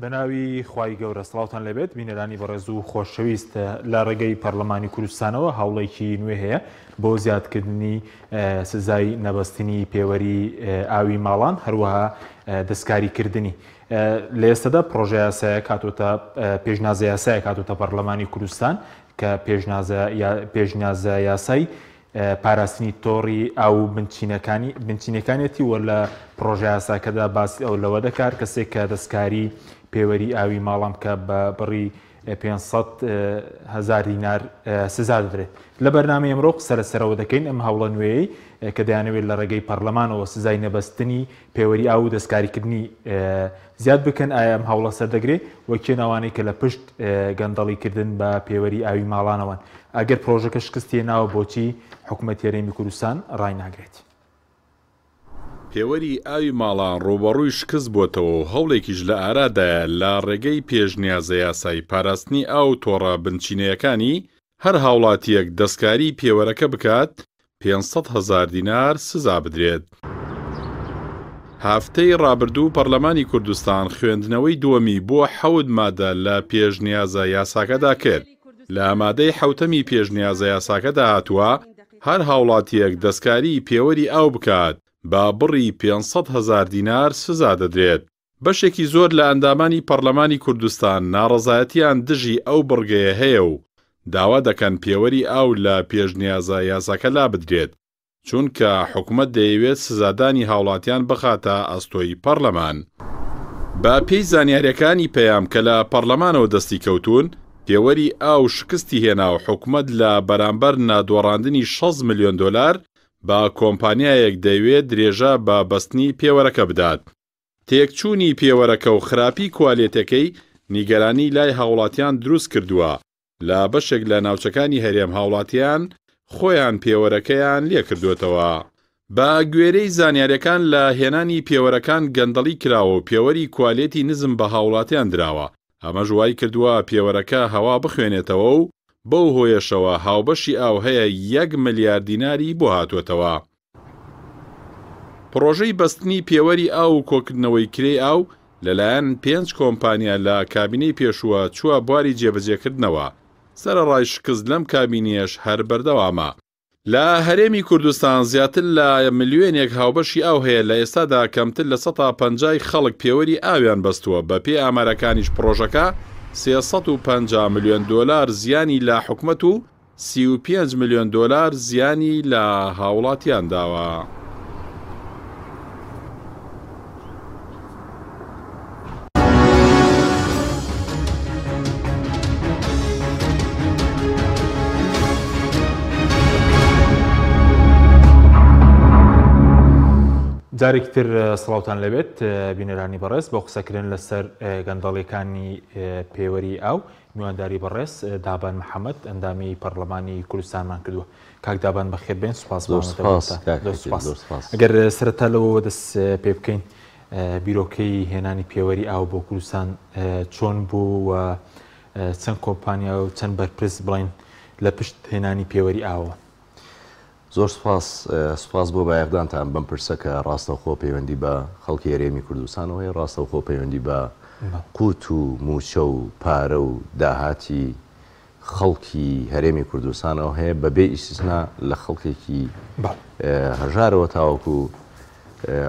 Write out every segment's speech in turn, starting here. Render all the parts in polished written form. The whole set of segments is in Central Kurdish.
بەناوی خوای گەورە سڵاوتان لەبێت بینەرانی بەڕێز و خۆشەویست لە ڕێگەی پەرلەمانی کوردستانەوە هەوڵێکی نوێ هەیە بۆ زیادکردنی سزای نەبەستنی پێوەری ئاوی ماڵان هەروەها دەستکاریکردنی لە ئێستادا پرۆژە یاسایە کاتۆتە پێشنیازە یاسایە کاتۆتە پەرلەمانی کوردستان کە پێشنیازە یاسای پاراستنی تۆڕی ئاو بنچینەکانێتی وە لە پرۆژە یاساکەدا باسی ئەو لەوە دەکات کەسێک کە دەستکاری پێوەری ئاوی ماڵام کە بە بڕی 500,000 دینار سزا دەدرێت. لە بەرنامەی ئەمڕۆ قسە لەسەرەوە دەکەین ئەم هەوڵە نوێیەی کە دەیانەوێت لە ڕێگەی پەرلەمانەوە سزای نەبەستنی پێوەری ئاو و دەستکاریکردنی زیاد بکەن ئایا ئەم هەوڵە سەردەگرێت وەکێ ناوانەی کە لە پشت گەندەڵیکردن بە پێوەری ئاوی ماڵانەوەن ئەگەر پرۆژەکە شکستی ناوە بۆچی حکوومەتی هەرێمی کوردستان ڕای ناگرێت. پێوەری ئاوی ماڵان ڕوبەڕووی شکست بۆتەوە و هەوڵێکیش لە ئارادایە لە ڕێگەی پێشنیازە یاسای پاراستنی ئاو تۆڕە بنچینەکانی هەر هاوڵاتیەک دەستکاری پێوەرەکە بکات 500,000 دینار سزا بدرێت. هافتەی ڕابردوو پەرلەمانی کوردستان خوێندنەوەی دووەمی بۆ 7 مادە لە پێشنیازە یاساکەدا کرد. لە مادەی 7ەمی پێشنیازە یاساکەدا هاتووە هەر هاوڵاتیەک دەستکاری پێوەری ئاو بکات با بڕی 500,000 دینار سزا دەدرێت. بەشێکی زۆر لە ئەندامانی پەرلەمانی کوردستان ناڕەزایەتیان دژی ئەو بڕگەیە هەیە و داوا دەکەن پێوەری ئاو لە پێشنیازە یاساکە لا بدرێت چونکە حکوومەت دەیەوێت سزادانی هاوڵاتیان بخاتە ئەستۆی پەرلەمان. بە پێی زانیاریەکانی پەیام کە لە پەرلەمانەوە دەستی کەوتون پێوەری ئاو شکستی هێنا و حکوومەت لە بەرامبەر نادۆڕاندنی 6 ملیۆن دۆلار با کۆمپانیایەک دەیوێت درێژە بە بەستنی پێوەرەکە بدات. تێکچوونی پێوەرەکە و خراپی کوالێتەکەی نیگەرانی لای هاوڵاتیان دروست کردووە. لە بەشێک لە ناوچەکانی هەرێم هاوڵاتیان خۆیان پێوەرەکەیان لێ کردوێتەوە. بە گوێرەی زانیاریەکان لە هێنانی پێوەرەکان گەندەڵی کراوە و پێوەری کوالێتی نزم بە هاوڵاتیان دراوە. ئەمە ژوای کردووە پێوەرەکە هەوا بخوێنێتەوە و بەو هۆیەشەوە هاوبەشی ئاو هەیە 1 ملیار دیناری بۆ هاتوێتەوە. پرۆژەی بەستنی پێوەری ئاو و کۆکردنەوەی کرێی ئاو لەلایەن 5 کۆمپانیا لە کابینەی پێشووە چووە بواری جێبەجێکردنەوە. سەرەڕای شکست لەم کابینەش هەر بەردەوامە. لە هەرێمی کوردستان زیاتر لە ملیۆنێک هاوبەشی ئاو هەیە لە ئێستادا کەمتر لە 150 خەڵک پێوەری ئاویان بەستووە. بە پێی ئامارەکانیش پرۆژەکە 350 ملیۆن دۆلار زیانی لە حکوومەت و 35 ملیۆن دۆلار زیانی لە هاوڵاتیان داوە. جارێکی تر سڵاوتان لەبێت بینەرانی بەڕێز بۆ قسەکردن لەسەر گەندەڵیەکانی پێوەری ئاو میوانداری بەڕێز دابان محەممەد ئەندامی پەرلەمانی کوردستانمان کردووە. کاک دابان بەخێربێن سوپاس. ئەگەر سەرەتا لەوە دەست پێ بکەین بیرۆکەی هێنانی پێوەری ئاو بۆ کوردستان چۆن بوو و چەند کۆمپانیا و چەند بەرپرس بڵین لە پشت هێنانی پێوەری ئاوە. زۆر سوپاس بۆ بایەقدانتان بەم پرسەکە ڕاستەوخۆ پەیوەندی بە خەڵکی هەرێمی کوردستانەوەی ڕاستەوخۆ پەیوەندی بە قوت و موچە و پارە و داهاتی خەڵکی هەرێمی کوردستانەوە هەیە بەبێ ئیسtisنا لە خەڵکێکی هەژارەوە تاوەکو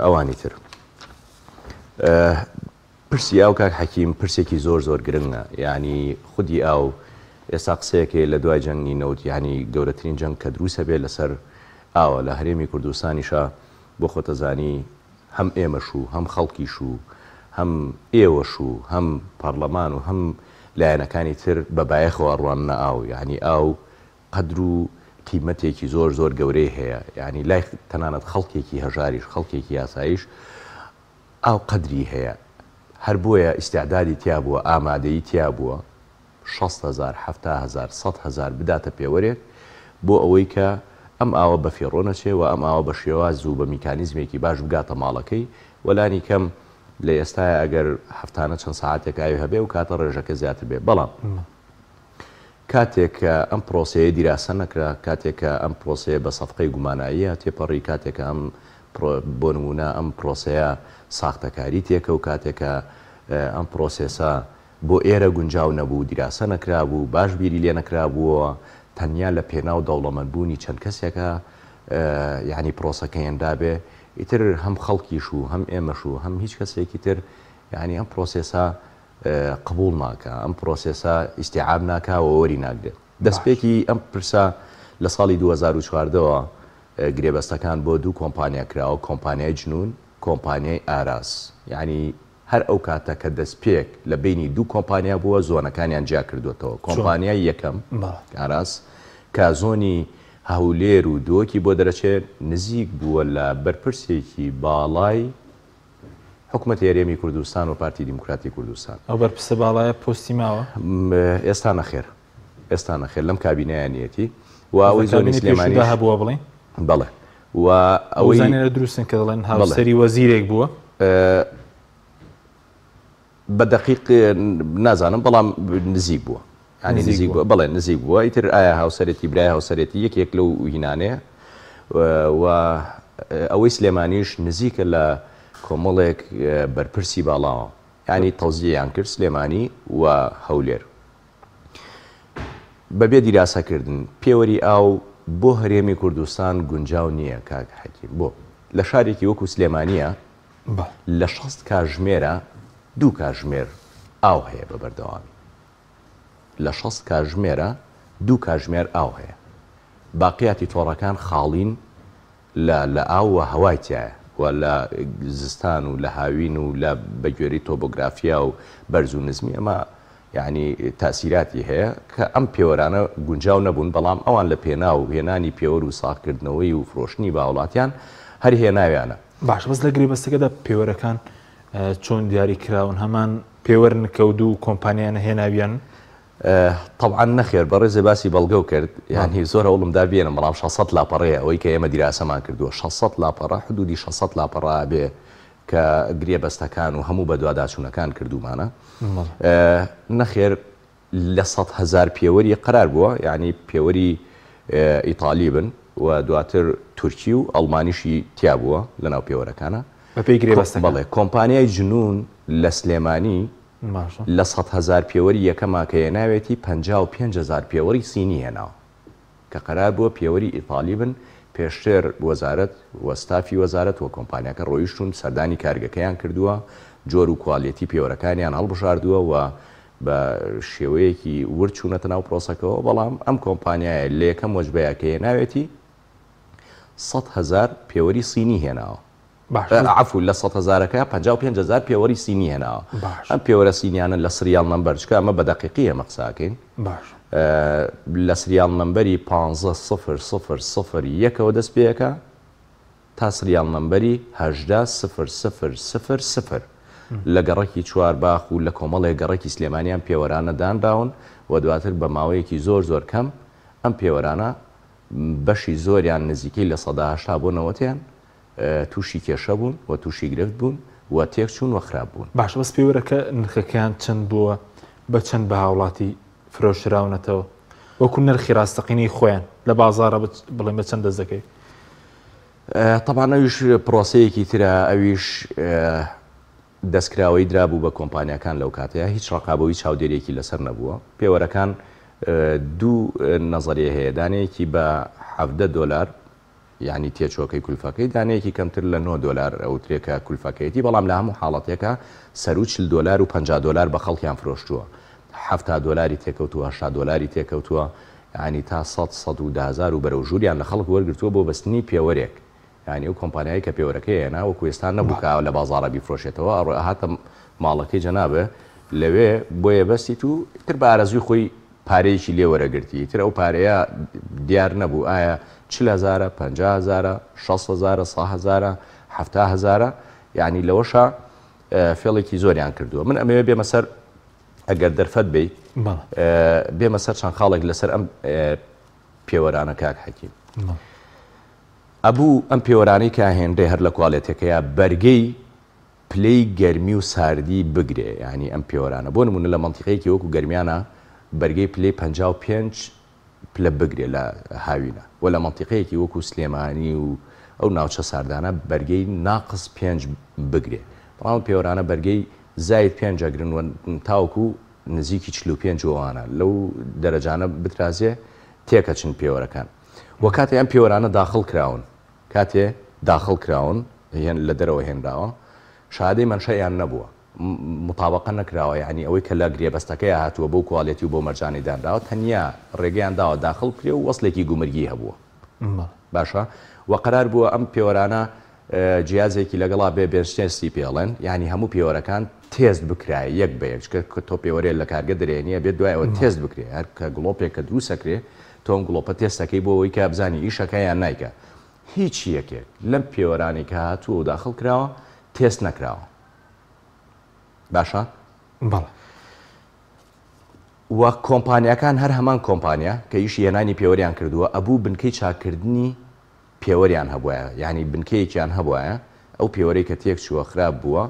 ئەوانی تر. پرسی ئاو کاک حەکیم پرسێکی زۆر گرنگە. یعنی خودی ئاو ئێستا قسەیەکێ لە دوای جەنگی نەوت یعنی گەورەترین جەنگ کە دروستە بێت لەسەر ئاوە لە هەرێمی کوردستانیشە بۆ خۆتەزانی هەم ئێمەش و هەم خەڵکیش و هەم ئێوەش و هەم پەرلەمان و هەم لایەنەکانی تر بەبایەخەوە ڕوانە ئاو. یعنی ئاو قەدر و قیمەتێکی زۆر گەورەی هەیە. یعنی لای تەنانەت خەڵکێکی هەژاریش خەڵکێکی یاساییش ئاو قەدری هەیە. هەر بۆیە ئیستیعدادی تیا بووە ئامادەیی تیا بووە 60,000 70,000 100,000 بداتە پێوەرێک بۆ ئەوەی کە ئەم ئاوە بە فێڕۆ نەچێ و ئەم ئاوە بە شێواز و بە میکانیزمێکی باش بگاتە ماڵەکەی وەلانی کەم لە ئێستاە ئەگەر هەفتانە چەند ساعتێک ئاوی هەبێ و کاتە ڕێژەکە زیاتر بێ. بەڵام کاتێک کە ئەم پرۆسەیە دیراسە نەکرا کاتێک کە ئەم پرۆسەیە بە سەفقەی گوماناییە تێپەڕی کاتێکە ئەم بۆ نمونە ئەم پرۆسەیە ساختەکاری تێکە و کاتێکە ئەم پرۆسێسە بۆ ئێرە گونجاو نەبوو دیراسە نەکرابوو باش بیری لێ نەکرابووە تەنیا لە پێناو دەوڵەمەندبوونی چەند کەسێکە یعنی پرۆسەکە هێندابێ ئیتر هەم خەڵکیش و هەم ئێمەش و هەم هیچ کەسێکی تر یعنی ئەم پرۆسێسە قبول ناکە ئەم پرۆسێسە ئیسیعاب ناکاوە وەری ناگرێت دەستپێکی ئەم پرسە لە ساڵی 2014ەوە گرێبەستەکان بۆ دوو کۆمپانیا کراوە کۆمپانیای جنون کۆمپانیای ئاراس یعنی هەر ئەو کاتە کە دەستپێک لە بینی دوو کۆمپانیا بووە زۆنەکانیان جیا کردوێتەوە کۆمپانیای یەکەم ئاراس کە زۆنی هەولێر و دۆکی بۆ دەرەچێت نزیک بووە لە بەرپرسێکی باڵای حکوومەت هێرێمی کوردستان و پارتی دیموکراتی کوردستان ئەو بەرپرسە باڵایە پۆستی ماوە ئێستا نەخێر ئێستا نەخێر لەم کابینەیانەتی و ئەوەی زۆنی سلێمانی هەبووە بڵێ بەڵێ و ئەوەی زانێرە دروستن کە دەڵێن هاوسەری وەزیرێک بووە بە دقیق نازانم بەڵام نزیک بووە ینی نزیک بووە بەڵێ نزیک بووە ئیتر ئایا هاوسەرێتی برای هاوسەرێتی یەکێک لەو هینانەیە و ئەوەی سلێمانیش نزیکە لە کۆمەڵێک بەرپرسی باڵاوە ینی تەوزیەیان کرد سلێمانی و هەولێر بەبێ دیراسەکردن پێوەری ئاو بۆ هەرێمی کوردستان گونجاو نییە کاک حەکیم بۆ لە شارێکی وەکو سلێمانیە لە 6 کاتژمێرە دوو کاتژمێر ئاو هەیە بە بەردەوامی لە 6 کاتژمێرە دوو کاتژمێر ئاو هەیە باقیاتی تۆڕەکان خاڵین لە ئاو و هەوای تایە و لە زستان و لە هاوین و لە بەگوێری تۆبۆگرافیا و بەرز و نزمی ئەمە یعنی تاسیراتی هەیە کە ئەم پێوەرانە گونجاو نەبوون بەڵام ئەوان لە پێنا و هێنانی پێوەر و ساختکردنەوەی و فرۆشتنی باوڵاتیان هەر هێناویانە باش بەس لە گرێبەستەکەدا پێوەرەکان چۆن دیاری کراون هەمان پێوەەر نکەوت و کۆمپانیانە هێناویان طبعا نەخێر بەڕێزێ باسی بەڵگە و کرد یعنی زۆر هەوڵمدا بێنم بەڵام 600 لاپەڕەیە ئەوەی کە ئێمە دیراسەمان کردووە 600 لاپەڕە حدودی 600 لاپەڕە بێ کە گرێبەستەکان و هەموو بە دوواداچوونەکان کردومانە نەخێر لە 100,000 پێوەری قرار بووە یعنی پێوەری ئیتالی بن و دواتر تورکی و ئەڵمانیشی تیا بووە لەناو پێوەرەکانە بەپێی گرێبەستەکان بەڵێ کۆمپانیای جنون لە سلێمانی لە 100,000 پێوەری یەکەما کە هێناوێتی 55,000 پێوەری سینی هێناوە کە قرار بووە پێوەری ئیتالی بن پێشتر وەزارەت وەستافی وەزارەت و کۆمپانیاکە ڕۆیشتون سەردانی کارگەکەیان کردووە جۆر و کوالێتی پێوەرەکانیان هەڵبژاردووە و بە شێوەیەکی ورچوونەتە ناو پرۆسەکەەوە بەڵام ئەم کۆمپانیایە لە یەکەم وەجبەیە کە هێناوێتی 100,000 پێوەری سینی هێناوە عفو لە 100,000ەکە 55,000 پێوەری سینی هێناوە ئەم پێوەرە سینیانە لە سریال نمبەرچکە ئەمە بە دەقیقی ئەمە قساکەین لە سریال نمبەری 15,000 دەست پێەکە تا سریال نمبەری 18,000 لە گەڕەکی چوارباخ و لە کۆمەڵێک گەڕێکی سلێمانیان پێوەرانە دانراون و دواتر بە ماوەیەکی زۆر کەم ئەم پێوەرانە بەشی زۆریان نزیکەی لە 180 بۆ 90 تووشی کێشە بوون و تووشی گرفت بوون و تێک چوون و خراپ بوون باش بەس پێوەرەکە نرخەکەیان چەند بووە بە چەند بە هاوڵاتی فرۆشراونەتەوە وەکو نرخی ڕاستەقینی خۆیان لە بازارە بڵێن بە چەند دەست دەکەی طبعا ئەویش پرۆسەیەکی ترە ئەویش دەستکراوەی درابوو بە کۆمپانیەکان لەو کاتەیە هیچ ڕقابەوەی چاودێرێکی لەسەر نەبووە پێوەرەکان دوو نەزەریە هەیە دانەیەکی بە $70 یعنی تێچۆکەی کولفەکەی دانەیەکی کەمتر لە $9 ئەو ترێکە کولفەکەیەتی بەڵام لە هەموو حاڵەتێکە سەر و $40 و $50 بە خەڵکیان فرۆشتووە $70 تێکەوتووە $10 تێکەوتووە ینی تا 100,000 و بەرەو ژووریان لە خەڵک وەرگرتووە بۆ بەستنی پێوەرێک ینی ئەو کۆمپانیایی کە پێوەرەکەی هێنا وەکو ئێستا نەبووکە لە بازاڕە بیفرۆشێتەوە هاتە ماڵەکەی جەنابێ لەوێ بۆیە بەستی و تر بە ئارەزوی خۆی پارەیەکی لێ وەرەگرتی تر ئەو پارەیە دیار نەبوو ئایا 40,000 50,000 60,000 100,000 70,000 یعنی لەوەشە فێڵێکی زۆریان کردووە من ئەمەوێ بێمە سەر ئەگەر دەرفەت بێ بێمە سەر چەند خاڵێک لەسەر ئەم پێوەرانە کاک حەکیم ئەبوو ئەم پێوەرانەی کە هێندەی هەر لە کوالێتەکەیە بەرگەی پلەی گەرمی و ساردی بگرێ ینی ئەم پێوەرانە بۆ نمونە لە مەنتیقەیەکی وەکو گەرمیانە بەرگەی پلەی 55 پلە بگرێ لە هاوینە و لە مەنتیقەیەکی وەکو سلێمانی و ئەو ناوچە ساردانە بەرگەی ناقص 5 بگرێ بەڵام پێوەرانە بەرگەی زاید 5 گرن تاوکو نزیکی 45 جوانە لەو دەرەجانە بترازێ تێکەچن پێوەرەکان وە کاتێ ئەم پێوەرانە داخڵ کراون کاتێ داخڵ کراون هێن لە دەرەوە هێنراوە شادەی منشەیان نەبووە مطابقە نەکراوە یعنی ئەوەی کە لە گرێبەستەکەی هاتووە بۆ کواڵێتی و بۆ مەرجانی دانراوە تەنیا ڕێگەیان داوە داخڵ کرێ و وەصلێکی گومرگی هەبووە باشە و قرار بووە ئەم پێوەرانە جیازێکی لەگەڵا بێ بێنشتێستی پێڵێن ینی هەموو پێوەرەکان تێست بکرای یەک بە یەک کە تۆ پێوەرێ لە کارگە درێنیە بێت دوایەوە تێست بکرێ هەر کە گڵۆپێک کە دروستەکرێ تۆم گڵۆپە تێستەکەی بۆ ئەوەی کە بزانی ئیشەکەیان نایکە هیچ یەکێک لەم پێوەرانی کە هاتووە و داخڵ کراوە تێست نەکراوە باشە؟ بەڵێ وە کۆمپانیەکان هەر هەمان کۆمپانیا کە ئیشی هێنانی پێوەریان کردووە ئەبوو بنکەی چاکردنی پێوەریان هەبووە ینی بنکەیەکیان هەبووە ئەو پێوەرەی کە تێک چووە خراپ بووە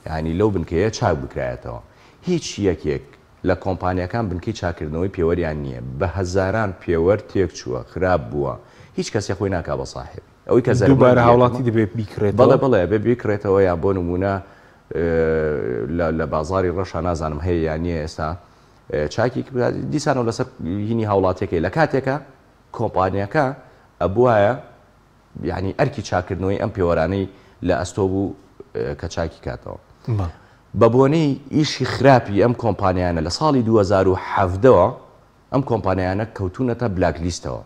ینی لەو بنکەیە چاک بکرایەتەوە هیچ یەکێک لە کۆمپانیەکان بنکەی چاکردنەوەی پێوەریان نییە بە هەزاران پێوەەر تێک چووە خراپ بووە هیچ کەسێ خۆی ناکا بە ساحب ئەوەی کە دووبارە هاوڵاتی دەبێت بیکرێت بەڵێ بێ بیکرێتەوە یا بۆ نمونە لە بازاری ڕەشە نازانم هەیە یان نییە ئێستا چاکی دیسانەوە لەسەر هینی هاوڵاتێکی لە کاتێکە کۆمپانیەکە ئەبوایە یعنی ئەرکی چاکردنەوەی ئەم پێوەرانەی لە ئەستۆ بوو کە چاکی کاتەوە بە بۆنەی ئیشی خراپی ئەم کۆمپانیانە لە ساڵی 2017ەوە ئەم کۆمپانیانە کەوتونەتە بلاک لیستەوە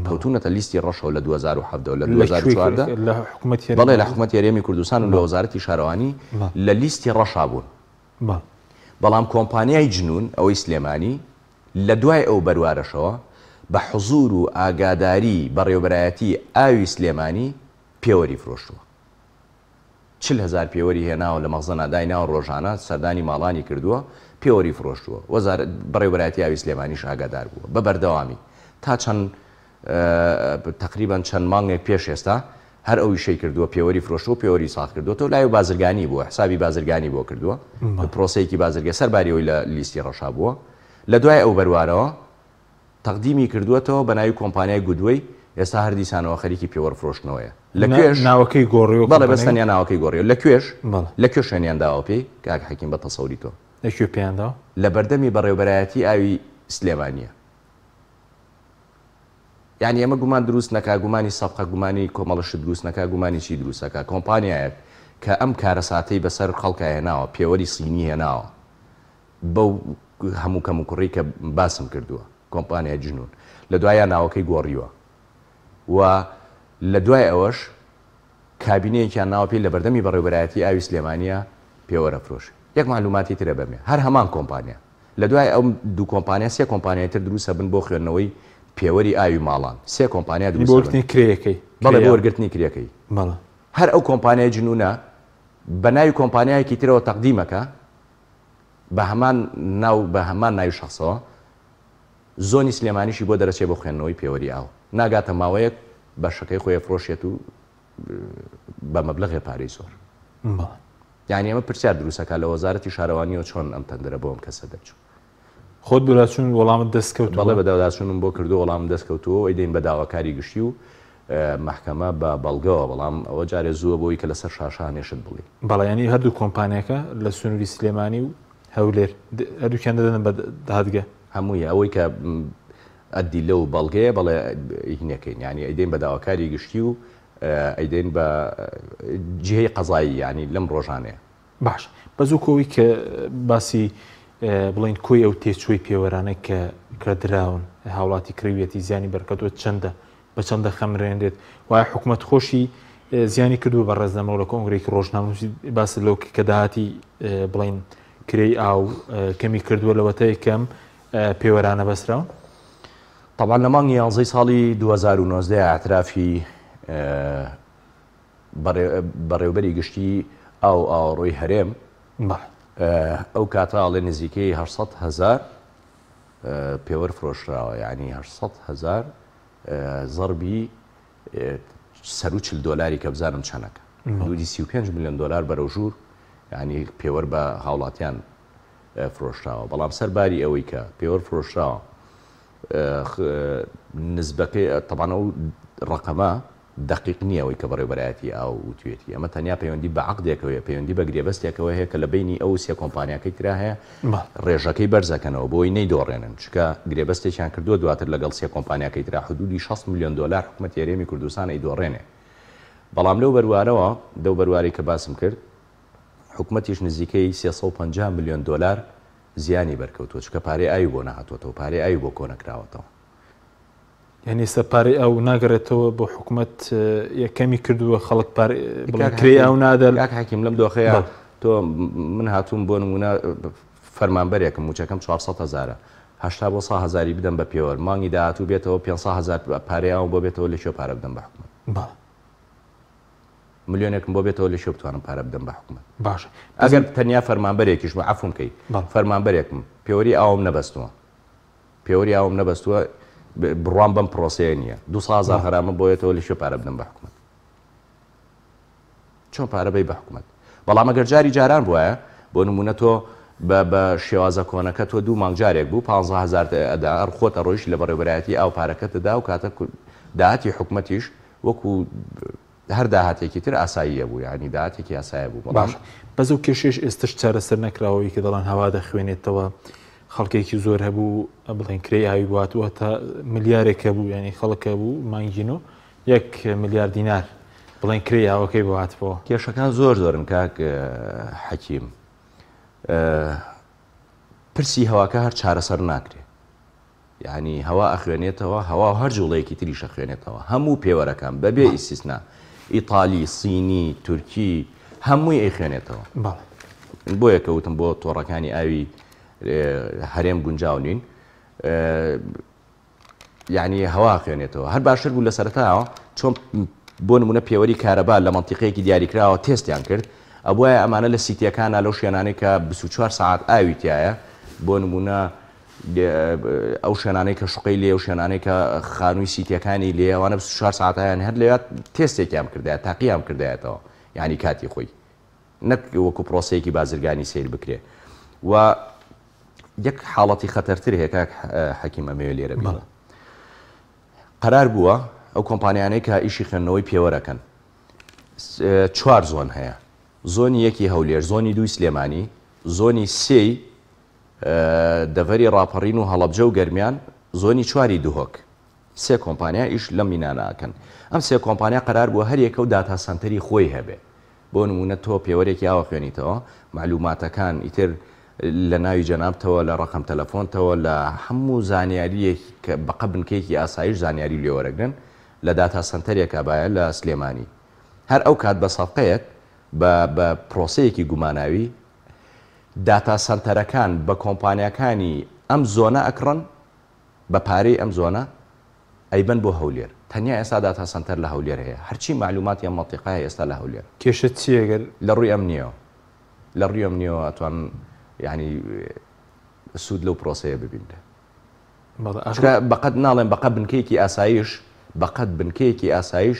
کەوتونەتە لیستی ڕەشەوە لە 2017 لە 2014 بەڵێ لە حکوومەت یاریەمی کوردستان و لە وەزارەتی شارەوانی لە لیستی ڕەشا بوون بەڵام کۆمپانیای جنون ئەوەی سلێمانی لە دوای ئەو بەروارەشەوە بە حزور و ئاگاداری بەڕێوەبەرایەتی ئاوی سلێمانی پێوەری فرۆشتووە 40,000 پێوەری هێناوە لە مەخزەنە دایناوە ڕۆژانە سەردانی ماڵانی کردووە پێوەری فرۆشتووە وەزارەت بەڕێوەبەرایەتی ئاوی سلێمانیش ئاگادار بووە بە بەردەوامی تا چەند تقریبان چەند مانگێک پێش ئێستا هەر ئەوی شەی کردووە پێوەری فرۆشتووە پێوەری ساخت کردووە تۆ لای و بازرگانی بووە حسابی بازرگانی بۆ کردووە پرۆسەیەکی بازرگە سەرباریەوەی لە لیستی ڕەشا بووە لە دوای ئەو بەروارەوە تەقدیمی کردووەتەوە بە ناوی کۆمپانیای گودوەی ئێستا هەردیسانەوە خەریکی پێوەرفرۆشتنەوەیە لە کوێش ناوەکەی گۆڕیەوە بەڵێ بەستەنیا ناوەکەی گۆڕیەوە لە کوێ شوێنیان داوە پێی کاک حەکیم بە تەسەوری تۆ لەکوێ پێیاندا لە بەردەمی بەڕێوەبەرایەتی ئاوی سلێمانیە یعنی ئەمە گومان دروست نەکا گومانی سەفقە گومانی کۆمەڵەش دروست نەکا گومانی چی دروستەکە کۆمپانیایەک کە ئەم کارە ساتەی بەسەر خەڵکە هێناوە پێوەری سینی هێناوە بەو هەموو کەم و کوڕی کە باسم کردووە کۆمپانیای جنون لە دوایە ناوەکەی گۆڕیوە و لە دوای ئەوەش کابینەیەکیان ناوە پێی لە بەردەمی بەڕێوەبەرایەتی ئاوی سلێمانیە پێوەرە فرۆش یەک معلوماتی ترە بەمێ هەر هەمان کۆمپانیا لە دوای ئەم دوو کۆمپانیا سێ کۆمپانیای تر دروستە بن بۆ خوێندنەوەی پێوەری ئاوی ماڵان سێ کۆمپانیا دروستنی کرێەکەی بەڵێ بۆ وەرگرتنی کرێەکەی هەر ئەو کۆمپانیای جنونە بە ناوی کۆمپانیایەکی ترەوە تەقدیمەکە بە هەمان ناوی شخصەوە زۆنی سلێمانیشی بۆ دەرەچێ بۆ خوێندنەوەی پێوەری ئاو ناگاتە ماوەیەک بەشەکەی خۆی فرۆشێت و بە مەبلەغی پارەی زۆر یعنی ئەمە پرسیار دروستەکە لە وەزارەتی شارەوانیەوە چۆن ئەم تەندرە بۆ ئەم کەسە دەرچوو خۆت بەداچوون وەڵامت دەستکەوت بەڵێ بەداچوونم بۆ کردو وەڵام دەستکەوتووە ئەی دەین بە داواکاری گشتی و محکەمە بە بەڵگەوە بەڵام ئەوە جارێ زووە بۆی کە لەسەر شاشانێشت بڵێ بەڵێنی هەردوو کۆمپانیەکە لە سنووری سلێمانی و هەولێر هەردووکیان دەدەن بە دادگە هەمووی ئەوەی کە ئەدی لەو بەڵگەیە بەڵێ هینەکەین ینی ئەیدەین بە داواکاری گشتی و ئەیدەین بە جهەی قەزایی ینی لەم ڕۆژانەیە باش بەزوو کۆوی کە باسی بڵین کۆی ئەو تێچووی پێوەرانە کە دراون هاوڵاتی کڕویەتی زیانی بەرکەوتوە چەندە بە چەندە خەمرێنرێت وایە حکوومەت خۆشی زیانی کردووە بە ڕێزنەمەوە لە کۆنگرێکی ڕۆژنامەنووسی باس لەو کە داهاتی بڵین کرێی ئاو کەمی کردووە لەوەتەیە کەم پێوەرانە بەسراون طبعا لە مانگی 11 ساڵی 2019 ئاعترافی بەڕێوەبەری گشتی ئاوڕۆی هەرێم ئەو کاتاڵێ نزیکەی 800,000 پێوەر فرۆشراوە یعنی 800,000 زەربی $40 کە بزانم چەنەکە حدودی 35 ملیۆن دلار بەرەو ژوور یعنی پێوەر بە هاوڵاتیان فرۆشراوە بەڵام سەرباری ئەوەی کە پێوەر فرۆشراوە نسبەکەی طبعا ئەو ڕقەمە دقیق نییەوەی کە بەڕێوەبەرایەتی ئاو توێتی ئەمە تەنیا پەیوەندی بە عەقدێکەوەی پەیوەندی بە گرێبەستێکەوە هەیە کە لە بینی ئەو سێ کۆمپانیاکەی ترا هەیە ڕێژەکەی بەرزەکەنەوە بۆی نەیدۆڕێنن چکە گرێبەستێکیان کردووە دواتر لەگەڵ سێ کۆمپانیاکەی ترا حدودی 6 ملیۆن دلار حکوومەت هێرێمی کوردستان ئەیدۆڕێنێ بەڵام لەو بەروارەوە دەو بەرواری کە باسم کرد حکوومەتیش نزیکەی 350 ملیۆن دلار زیانی بەرکەوتووە چکە پارەی ئاوی بۆ نەهاتوەتەوە پارەی ئاوی بۆ کۆنەکراوەتەوە یعنی سەپارەی ئەو ناگەڕێتەوە بۆ حکوومەت یەکەمی کردووە خەڵک کرێ ئەو نادەر کاک حەکیم لەم دۆخەیە تۆ من هاتووم بۆ نمونە فەرمانبەرێکم موچەکەم 400,000 هەشتا بۆ 100,000 بدەم بە پێوەەر مانگی داهاتوو بێتەوە 500,000 پارەی ئەو بۆ بێتەوە لە شێ پارە بدەم بە حکوومەت ملیۆنێکم بۆ بێتەوە لە شێ بتوانم پارە بدەم بە حکوومەت باش ئەگەر تەنیا فەرمانبەرێکیش بە عەفوم کەی فەرمانبەرێکم پێوەری ئاوم نەبەستووە پێوەری ئاوم نەبەستووە بڕوان بەم پرۆسەیە نییە 200,000 غرامە بۆیەتەوە لە شێ پارە بدەم بە حکوومەت چۆن پارە بی بە حکوومەت بەڵام ئەگەر جاری جاران بووە بۆ نمونە تۆ بە شێوازە کۆنەکە تۆ دوو مانگ جارێک بوو 15,000 ئەدا خۆتە ڕۆیش لە بەڕێوەبەرایەتی ئاو پارەکەتدا و کاتە داهاتی حکوومەتیش وەکو هەر داهاتێکی تر ئاساییە بوو یعنی داهاتێکی ئاسایە بوو باش بەس و کێشێش ئێستش چارەسەر نەکراوەی کە دەڵێن هەوا دەخوێنێتەوە خەڵکێکی زۆر هەبوو بڵێن کرێی ئاوی بواتوە تا ملیارێکە بوو ینی خەڵکە بوو مانگینۆ 1 ملیار دینار بڵێن کرێی ئاوەکەی بواتەوە کێشەکان زۆر زۆرن کاک حەکیم پرسی هەواکە هەر چارەسەر ناکرێت یعنی هەوا ئەخوێنێتەوە هەوا هەر جوڵەیەکی تریش ئەخوێنێتەوە هەموو پێوەرەکان بەبێ ئیسیسنا ئیتالی سینی تورکی هەمووی ئەیخوێنێتەوە بۆیە کەوتم بۆ تۆڕەکانی ئاوی هەرێم گونجاو نین یعنی هەوا خوێنێتەوە هەر باشتر بوو لە سەرەتاوە چۆن بۆ نمونە پێوەری کارەبا لە مەنتیقەیەکی دیاریکراوە تێستیان کرد ئەبووە ئەمانە لە سیتیەکانە لەو شوێنانەی کە 24 ساعت ئاوی تایە بۆ نمونە ئەو شوێنانەی کە شوقەی لێ و شوێنانەی کە خانووی سیتیەکانی لێ ئەوانە 24 ساعتیان هەر لەوێت تێستێکیان کردایە تاقییان کردایەتەوە یعنی کاتی خۆی نەک وەکو پرۆسەیەکی بازرگانی سیر بکرێ و یەک حاڵەتی خەتەرتر هەیە کاک حەکیم ئەمەوێ لێرە بێت قەرار بووە ئەو کۆمپانیانەی کە ئیشی خوێندنەوەی پێوەرەکەن 4 زۆن هەیە زۆنی یەکی هەولێر زۆنی 2 سلێمانی زۆنی 3 دەڤەری ڕاپەڕین و هەڵەبجە و گەرمیان زۆنی 4 دوهۆک 3 کۆمپانیا ئیش لە میناناکەن ئەم 3 کۆمپانیا قەرار بووە هەر یەکە و داتا سنتەری خۆی هەبێ بۆ نمونە تۆ پێوەرێکی ئاوە خوێنیتەوە معلوماتەکان ئیتر لە ناوی جەنابتەوە لە ڕقم تەلەفۆنتەوە لە هەموو زانیاریەک بەقە بنکەیەکی ئاسایش زانیاری لێوەرەگرن لە داتا سنتەرێکە باە لە سلێمانی هەر ئەو کات بە سەفقەیەک بە پرۆسەیەکی گوماناوی داتا سنتەرەکان بە کۆمپانیەکانی ئەم زۆنە ئەکڕن بە پارەی ئەم زۆنە ئەیبەن بۆ هەولێر تەنیا ئێستا داتا سنتەر لە هەولێر هەیە هەرچی معلوماتی ئەم مەنتیقەیە ئێستا لە هەولێر کێشە چیەگەر لە ڕووی ئەم نییەوە لە ڕووی ئەم نیەوە ئەتوان ینی سوود لەو پرۆسەیە ببینێ بەقەت ناڵێن بەقە بنکەیەکی ئاسایش بەقەت بنکەیەکی ئاسایش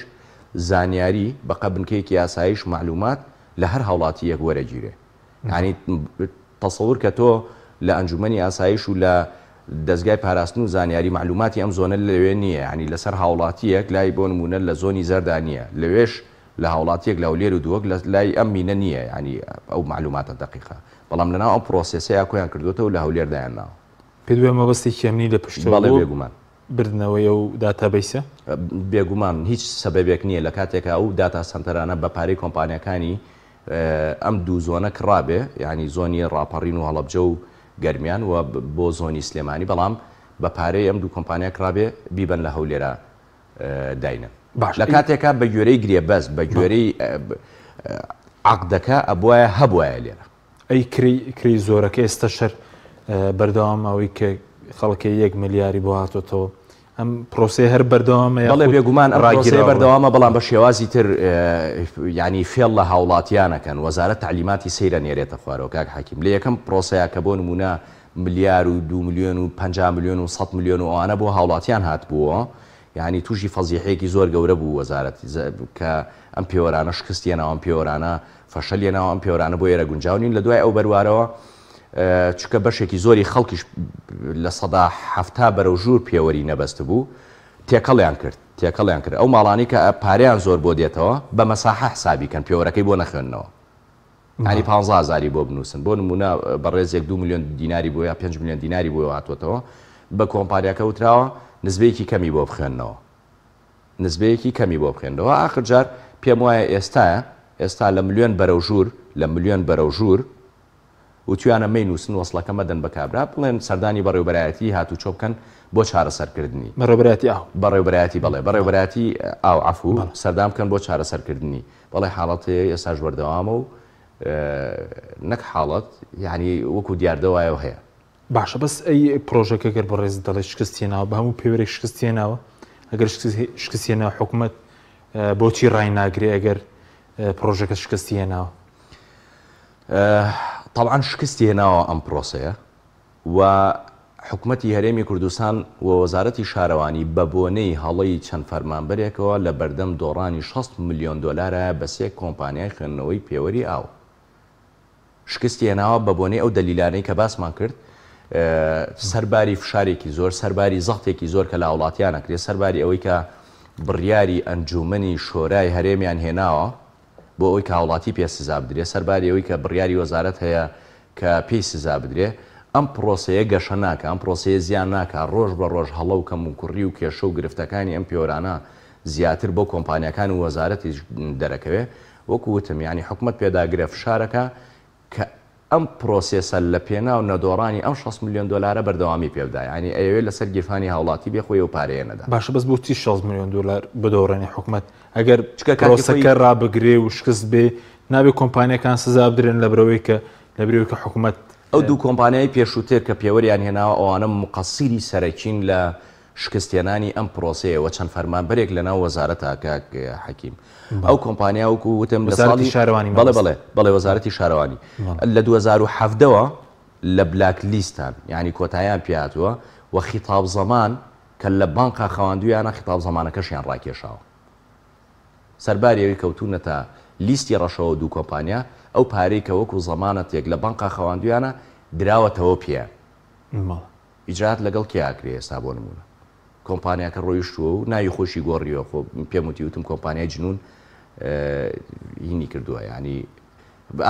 زانیاری بەقە بنکەیەکی ئاسایش معلومات لە هەر هەوڵاتی یەک وەرەگیرێ ینی تەسەور کە تۆ لە ئەنجومەنی ئاسایش و لە دەستگای پاراستن و زانیاری معلوماتی ئەم زۆنە لەوێ نییە ینی لەسەر هاوڵاتیەک لای بۆ نمونە لە زۆنی زەردا نییە لەوێش لە هاوڵاتیەک لە هەولێر و دووەک لای ئەم مینە نییە ینی ئەو معلوماتە دقیقە بەڵام لەناو ئەم پرۆسسەیە کۆیان کردوێتەوە لە هەولێردایانناوە پێ دوێ مەبەستی کەمنی لە پشتڵێ بێگومان بردنەوەی و داتابیسە بێگومان هیچ سەبەبێک نییە لە کاتێکە ئەو داتا سنتەرانە بە پارەی کۆمپانیەکانی ئەم دوو زۆنە کڕابێ ینی زۆنی ڕاپەڕین و هەڵەبجە و گەرمیان و بۆ زۆنی سلێمانی بەڵام بە پارەی ئەم دوو کۆمپانیا کڕابێ بیبن لە هەولێرە داینە لە کاتێکە بە گوێرەی گرێبەست بە گوێرەی عەقدەکە ئەبوایە هەبوایە لێرە ئەی کری زۆرەکە ئێستا شەر بەردەوام ئەوەی کە خەڵکی 1 ملیاری بۆ هاتوۆتەوە ئەم پرۆسی هەر بەردەوامە بەڵێ بێگومان ڕاگیرە بەردەوامە بەڵام بە شێوازی تر ینی فێڵ لە هاوڵاتیانەکەن وەزارەت تعلیماتی سەیرە نێرێتە خوارەوە کاک حەکیم لە یەکەم پرۆسەیە کە بۆ نمونە ملیار و 2 ملیۆن و 50 ملیۆن و 100 ملیۆن و ئەوانە بۆ هاوڵاتیان هاتبووە یعنی تووشی فەزیحەیەکی زۆر گەورە بوو وەزارەتی کە ئەم پێوەرانە شکستیانەوە ئەم پێوەرانە فەشەلێنەوە ئەم پێوەرانە بۆ ئێرە گونجاونین لە دوای ئەو بەروارەوە چکە بەشێکی زۆری خەڵکیش لە 170 بەرەو ژوور پێوەری نەبەست بوو تێکەڵیان کرد ئەو ماڵانی کە پاریان زۆر بۆ دێتەوە بە مەساحە حسابیکەن پێوەرەکەی بۆ نەخوێننەوە ینی 15,000 بۆ بنووسن بۆ نمونە بەڕێز 2 میلیۆن دیناری بۆ یا 5 میلیۆن دیناری بۆ هاتوۆتەوە بە کۆمپانیاکە وتراوە نزبەیەکی کەمی بۆ بخوێنەوە نزبەیەکی کەمی بۆ بخوێنەوە آخر جار پێم وایە ئێستا لە ملیۆن بەرەو ژوور و توانە مەینووسن وەسڵەکە مەدەن بە کابرا بڵێن سەردانی بەڕێوەبەرایەتی هاتوو چۆ بکەن بۆ چارەسەرکردنی بەڕێوەبەرایەتی ئاو عەفوو سەردام بکەن بۆ چارەسەرکردنی بەڵێ حاڵەتەیە ئێستاش وەردەوامە و نەک حاڵەت یعنی وەکو دیاردەوایە هەیە باشە بەس ئەی پرۆژەکە گەر بەڕێز دەڵێ شکستێناوە بە هەموو پێوەرێک شکستێناوە ئەگەر شکستێنەوە حکوومەت بۆچی ڕای ناگرێ ئەگەر پرۆژەکە شکستێناوە طبعاً شکستی هێناوە ئەم پرۆسەیە و حکوومەتی هەرێمی کوردستان و وەزارەتی شارەوانی بە بۆنەی هەڵەی چەند فەرمانبەرێکەوە لە بەردەم دۆڕانی 6 میلیۆن دلارە بە 3 کۆمپانیای خوێندنەوەی پێوەری ئاو شکستی هێناوە بە بۆنەی ئەو دەلیلانەی کە باسمان کرد سەرباری فشارێکی زۆر سەرباری زەختێکی زۆر کە لە وڵاتیان نەکرێت سەرباری ئەوەی کە بڕیاری ئەنجومەنی شۆرای هەرێمیان هێناوە بۆ ئەوی کە هاوڵاتی پێ سزا بدرێ سەرباری ئەوەی کە بڕیاری وەزارەت هەیە کە پێی سزا بدرێ ئەم پرۆسەیە گەشە ناکە ئەم پرۆسەیە زیان ناکە ڕۆژ بە ڕۆژ هەڵە و کەم و کوڕی و کێشە و گرفتەکانی ئەم پێوەرانە زیاتر بۆ کۆمپانیەکان و وەزارەتی دەرەکەوێ وەکو وتم ینی حکوومەت پێداگرێ فشارەکە کە ئەم پرۆسێسە لە پێنا و نەدۆڕانی ئەم 6 میلیۆن دلارە بەردەوامی پێبدا ینی ئەوێ لەسەر گیرفانی هاوڵاتی بێخۆی و پارەیە نەدا باشە بەس بۆ 6 میلیۆن دلار بدۆڕێنی حکوومەت ئەگەر پرۆسەکە ڕابگرێ و شکست بێ نابێ کۆمپانیەکان سزا بدرێن لە برەوەی کە حکوومەت ئەو دوو کۆمپانیای پێشووتر کە پێوەریان هێناوە ئەوانە مقەسیری سەرەکین لە شکستێنانی ئەم پرۆسەیەوە چەند فەرمانبەرێک لەناو وەزارەتە کاک حەکیم ئەو کۆمپانیا وەکو وتم لە ساڵی شارەوانی بەڵێ وەزارەتی شارەوانی لە 2017ەوە لە بلاک لیستان یعنی کۆتاییان پێهاتووە و خیتاب زەمان کە لە بانقا خەواندویانە خیتاب زەمانەکەشیان ڕاکێشاوە سەرباری ئەوی کەوتونەتە لیستی ڕەشەوە دوو کۆمپانیا ئەو پارەی کە وەکو زەمانەتێک لە بانقا خەواندویانە دراوەتەوە پێ ئیجرات لەگەڵ کیاکرێ ئێستا بۆ نمونە کۆمپانیاکە ڕۆیشتووە و ناوی خۆشی گۆڕیوە خۆ پێم وتم کۆمپانیای جنون هینی کردووە ینی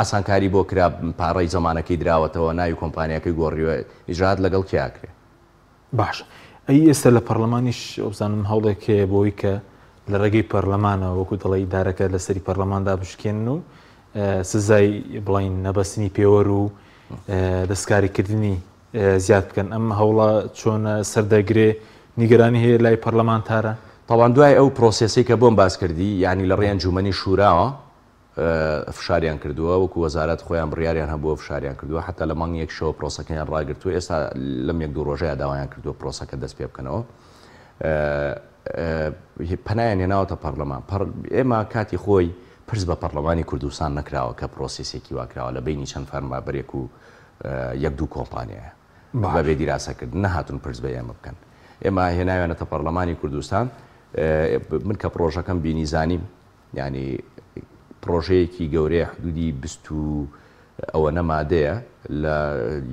ئاسانکاری بۆ کرا پاڕی زەمانەکەی دراوەتەوە ناوی کۆمپانیاکەی گۆڕیوە ئیجرات لەگەڵ کیاکرێ باش ئەی ئێستا لە پەرلەمانیش ئەوزانم هەوڵێکەیە بۆی کە لە ڕێگەی پەرلەمانە وەکو دەڵی ئیدارەکە لەسەری پەرلەماندا بشکێن و سزای بڵین نەبەستنی پێوەر و دەستکاریکردنی زیاد بکەن ئەم هەوڵە چۆنە سەردەگرێ نیگەرانی هەیە لای پەرلەمانتارە تاوان دوای ئەو پرۆسێسی کە بۆم باس کردی ینی لە ڕێیان جومەنی شوراوە فشاریان کردووە وەکو وەزارەت خۆیان بڕیاریان هەبووە فشاریان کردووە حتا لە مانگ یەک شەوە پرۆسەکەیان ڕاگرتووە ئێستا لەم یەک دوو ڕۆژەیە داوایان کردووە پرۆسەکە دەست پێ بکەنەوە پەنایان هێناوەتە پەرلەمان ئێمە کاتی خۆی پرس بە پەرلەمانی کوردستان نەکراوە کە پرۆسێسێکی واکراوە لە بینی چەند فەرمانبەرێک و یەک دوو کۆمپانیایە بەبێ دیراسەکرد نەهاتون پرس بە ئێمە بکەن ئێمە هێناوێنێتە پەرلەمانی کوردستان من کە پرۆژەکەم بینی زانیم ینی پرۆژەیەکی گەورەیە حدودی 20 ئەوە نەمادەیە لە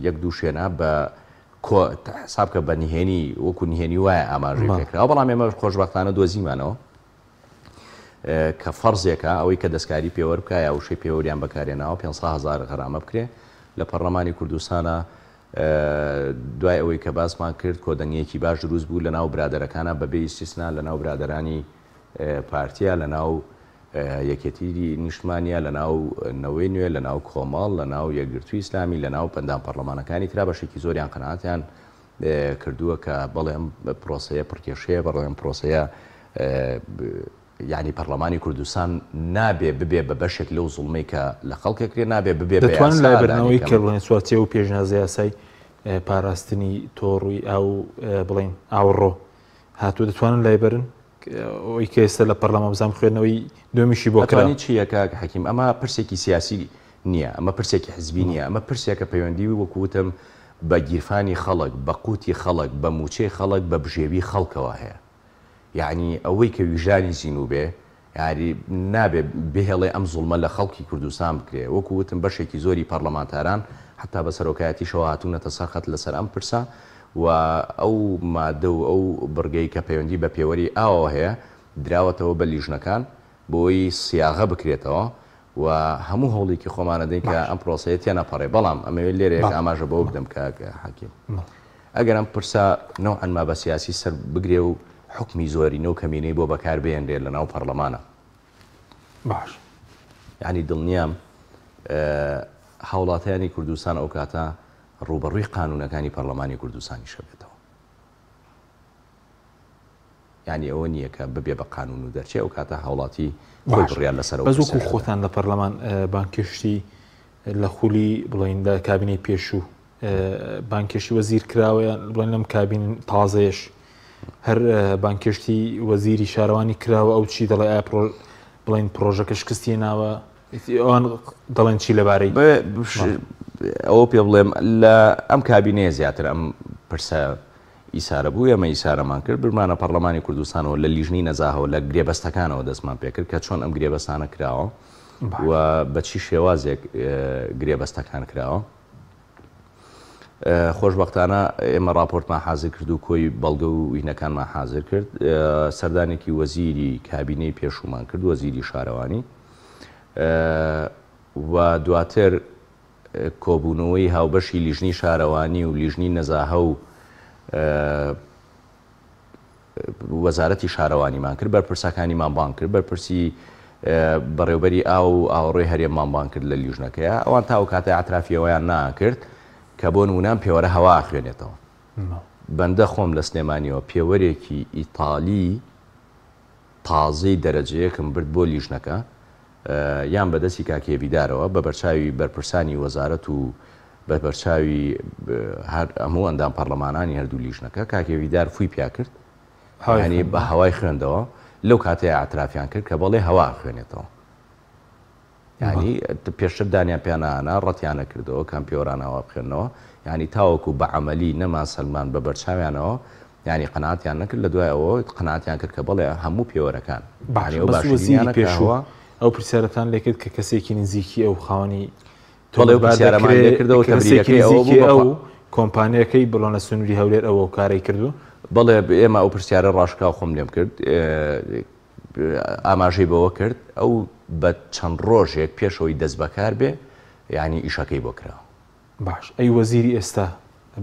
یەک دوو شوێنە بە حسابکە بە نهێنی وەکو نهێنی وایە ئاماژەی پێکراوە بەڵام ئێمە خۆشبەختانە دۆزیمانەوە کە فەرزێکە ئەوەی کە دەستکاری پێوە بکە یا وشەی پێوەریان بەکارێناوە 500,000 غەرامە بکرێ لە پەرلەمانی کوردستانە دوای ئەوەی کە باسمان کرد کۆدەنگیەکی باش دروست بوو لە ناو برادەرەکانە بەبێ ئیسیسنا لە ناو برادەرانی پارتیا لە ناو یەکێتیری نیشتمانیە لە ناو نەوەی نوێ لە ناو کۆمەڵ لە ناو یەکگرتووی ئیسلامی لە ناو پەندان پەرلەمانەکانی ترا بەشێکی زۆریان قەناعەتیان کردووە کە بەڵێم پرۆسەیە پڕکێشەیە بەڵێم پرۆسەیە یعنی پەرلەمانی کوردستان نابێ ببێ بە بەشێک لەو زوڵمەی کە لە خەڵکێکرێ نابێ ببێ دەتوانن لای بەرنەوەی کردڵێن سواتێ و پێشنیازە یاسای پاراستنی تۆڕووی ئاو بڵین ئاوڕۆ هاتوو دەتوانن لای بەرن ئەوەی کە ئێستا لە پەرلەمان بزانام خوێندنەوەی دومیشی بۆ کردنی چییە کاک حەکیم ئەمە پرسێکی سیاسی نییە ئەمە پرسێکی حزبی نییە ئەمە پرسێکە پەیوەندی وەکوتم بە گیرفانی خەڵک بە قوتی خەڵک بە موچەی خەڵک بە بژێوی خەڵکەوە هەیە یعنی ئەوەی کە ویژانی زیینوو بێ یاری نابێ بهێڵێ ئەم زوڵمە لە خەڵکی کوردستان بکرێ وەکوتم بەشێکی زۆری پەرلەمانتاران حتا بە سەرۆکایەتی شەوە هاتوونەتە سەرخەت لەسەر ئەم پرسە و ئەو مادە و ئەو بڕگەی کە پەیوەندی بە پێوەری ئاوە هەیە دراوەتەوە بە لیژنەکان بۆی سیاغە بکرێتەوە و هەموو هەوڵێکی خۆمانە دەین کە ئەم پرۆسەیەتیان نەپەڕێ بەڵام ئەمەوێت لێرە ئاماژە بەوە بدەم کاکە حەکیم ئەگەر ئەم پرسا نەوعەنما بە سیاسی سەر بگرێ و حکمی زۆرینە و کەمینەی بۆ بەکار بێنرێت لە ناو پەرلەمانە باش یعنی دڵنیام هاوڵاتیانی کوردستان ئەو کاتە ڕوبەڕووی قانونەکانی پەرلەمانی کوردستانی شەبێتەوە یعنی ئەوە نییە کە ببێ بە قانون و دەرچێ ئەو کاتە هاوڵاتی خۆی بڕیان لەسەر بەزوەکو خۆتان لە پەرلەمان بانکشتی لە خولی بڵین لە کابینەی پێشوو بانکشتی وەزیر کراوەیان بڵێن لەم کابین تازەیەش هەر بانکشتی وەزیری شارەوانی کراوە ئەو چی دەڵێ ئایا بڵین پرۆژەکە شکستی ناوە ئەوان دەڵێن چی لەبارەی ئەوە پێ بڵێم لە ئەم کابینەیە زیاتر ئەم پرسە ئیسارە بوو ئەمە ئیسارەمان کرد برمانە پەرلەمانی کوردستانەوە لە لیژنی نەزاهەوە لە گرێبەستەکانەوە دەستمان پێکرد کە چۆن ئەم گرێبەستانە کراوە و بەچی شێوازێک گرێبەستەکان کراوە خۆشبەختانە ئێمە راپۆرتمان حازر کرد و کۆی بەڵگە و وینەکانمان حازر کرد سەردانێکی وەزیری کابینەی پێشومان کرد وەزیری شارەوانی و دواتر کۆبوونەوەی هاوبەشی لیژنی شارەوانی و لیژنی نەزاهە و وەزارەتی شارەوانیمان کرد بەرپرسەکانیمان بان کرد بەرپرسی بەڕێوبەری ئاو و ئاوەڕێی هەرێممان بان کرد لە لیژنەکەیە ئەوان تا و کاتە ئەترافیەوەیان ناکرد کە بۆ نمونان پێوەرە هەوا خوێنێتەوە بەندە خۆم لە سلێمانیەوە پێوەرێکی ئیتالی تازەی دەرەجەیەکم برد بۆ لیژنەکە یان بەدەستی کاکێویدارەوە بە بەرچاوی بەرپرسانی وەزارەت و بە بەرچاوی هەموو ئەندام پەرلەمانانی هەردوو لیژنەکە کاکێویدار فووی پیا کرد ینی بە هەوای خوێندەوە لەو کاتەیە ئاطرافیان کرد کە بەڵێ هەوا خوێنێتەوە ینی پێشتر دانیان پیانانە ڕەتیانە کردەوە کەمپیۆرانەوە بخێنەوە ینی تاوەکو بە عەمەلی نەما سەلمان بە بەرچاویانەوە ینی قەناعەتیان نەکرد لە دوایەوە قەناعەتیان کرد کە بەڵێ هەموو پێوەرەکان باشوەزیری پێشوە ئەو پرسیارەتان لێکرد کە کەسێکی نزیکی ئەو خاوەنی کردەوە ئەو کۆمپانیەکەی بڵۆنە سنووری هەولێر ئەوە کارەی کردو بەڵێ ئێمە ئەو پرسیارە ڕاشکا خۆم لێم کرد ئاماژەی بەوە کرد ئەو بە چەند ڕۆژێک پێشەوەی دەست بەکار بێ یعنی ئیشەکەی بۆ کراوە باش ئەی وەزیری ئێستا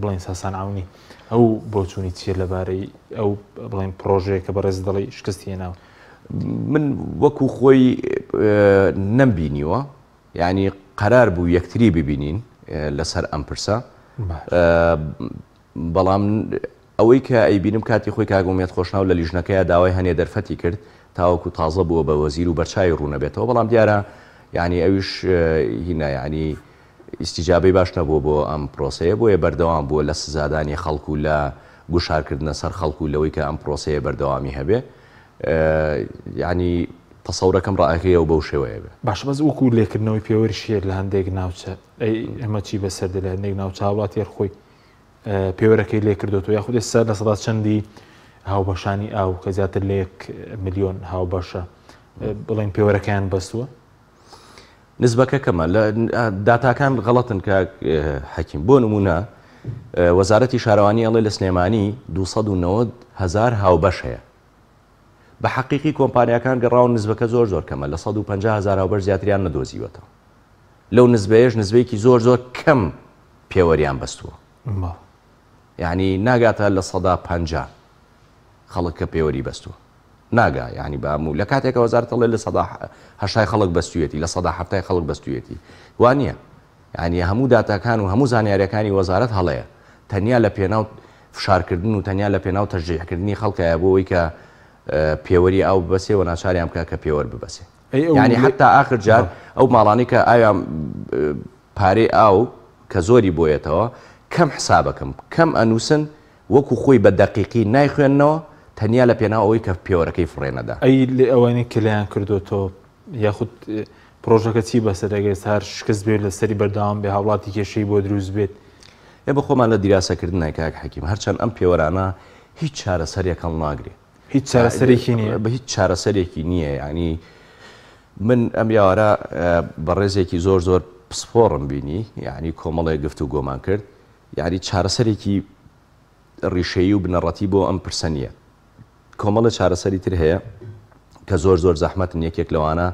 بڵین ساسان عونی ئەو بۆچوونی چیە لەبارەی ئەو بڵین پرۆژەیە کە بەڕێز دەڵی شکستی هێناوە من وەکو خۆی نەمبینیوە یعنی قەرار بوو یەکتری ببینین لەسەر ئەم پرسە بەڵام ئەوەی کە ئەیبینم کاتی خۆی کاگومێت خۆشناو لە لیژنەکەیە داوای هەنێ دەرفەتی کرد تاوەکو تازە بووە بە وەزیر و بەرچای ڕوونەبێتەوە بەڵام دیارە یعنی ئەویش هینە ینی ئیسیجابەی باش نەبووە بۆ ئەم پرۆسەیە بۆیە بەردەوام بووە لە سزادانی خەڵکو و لە گوشارکردنە سەر خەڵکو و لەوەی کە ئەم پرۆسەیە بەردەوامی هەبێ ینی تەسەورەکەم ڕائەکەیەوە بەو شێوەیە بێ باش بەس وەکو لێکردنەوەی پێوەری شێر لە هەندێک ناوچە ئەمە چی بەسەردە لە هەندێک ناوچە وڵاتی خۆی پێوەرەکەی لێکردوەوە یاخود ئێستا لە سەدا چەندی هاوبەشانی ئاو کە زیاتر لە 1 ملیۆن هاوبەشە بڵێن پێوەرەکەیان بەستووە نسبەکە کەمە لە داتاکان غەڵەتن کە حەکیم بۆ نمونە وەزارەتی شارەوانی ئەڵێ لە سلێمانی 290,000 هاوبەش هەیە بە حەقیقی کۆمپانیەکان گەڕاون نسبەکە زۆر زۆر کەمە لە 150,000 هاوبەش زیاتریان نەدۆزیوەتەوە لەو نسبەیەش نسبەیەکی زۆر زۆر کەم پێوەریان بەستووە یعنی ناگاتە لە 150 خەڵک کە پێوەری بەستووە ناگا یعنی باموو لە کاتێکە وەزارەتەڵێ لە 180 خەڵک بەستوێتی لە 170 خەڵک بەستوێتی وانە یعنی هەموو داتاکان و هەموو زانیاریەکانی وەزارەت هەڵەیە تەنیا لە پێناو فشارکردن و تەنیا لە پێناو تەشجیعکردنی خەڵکایە بۆەوەی کە پێوەری ئەو ببەسێ و ناچاریان بکە کە پێوەر ببەسێ یعنی حتا ئاخر جار ئەو ماڵانی کە ئایا پارەی ئاو کە زۆری بۆیێتەوە کەم حسابەکەم کەم ئەنووسن وەکو خۆی بە دەقیقی نایخوێننەوە تەنیا لە پێناو ئەوەی کە پێوەرەکەی فڕێنەدا ئەی لێ ئەوانەی کلیان کردوەوە یاخود پرۆژەکە چی بەسەرەگەی هەر شکست بێت لە سەری بەردەوام بێ هاوڵاتی کێشەی بۆ دروست بێت ێ بە خۆمان لە دیراسەکردنی کاک حەکیم هەرچەند ئەم پێوەرانە هیچ چارەسەرێکەڵ ناگرێت هیچ چارەسەرێکی نییە بە هیچ چارەسەرێکی نییە ینی من ئەم یاوارە بە ڕێزێکی زۆر زۆر پسپۆڕم بینی یعنی کۆمەڵێک گفت و گۆمان کرد یعنی چارەسەرێکی ڕیشەیی و بنەڕەتی بۆ ئەم پرسە نیە. کۆمەڵە چارەسەری تر هەیە کە زۆر زەحمەتن یەکێک لەوانە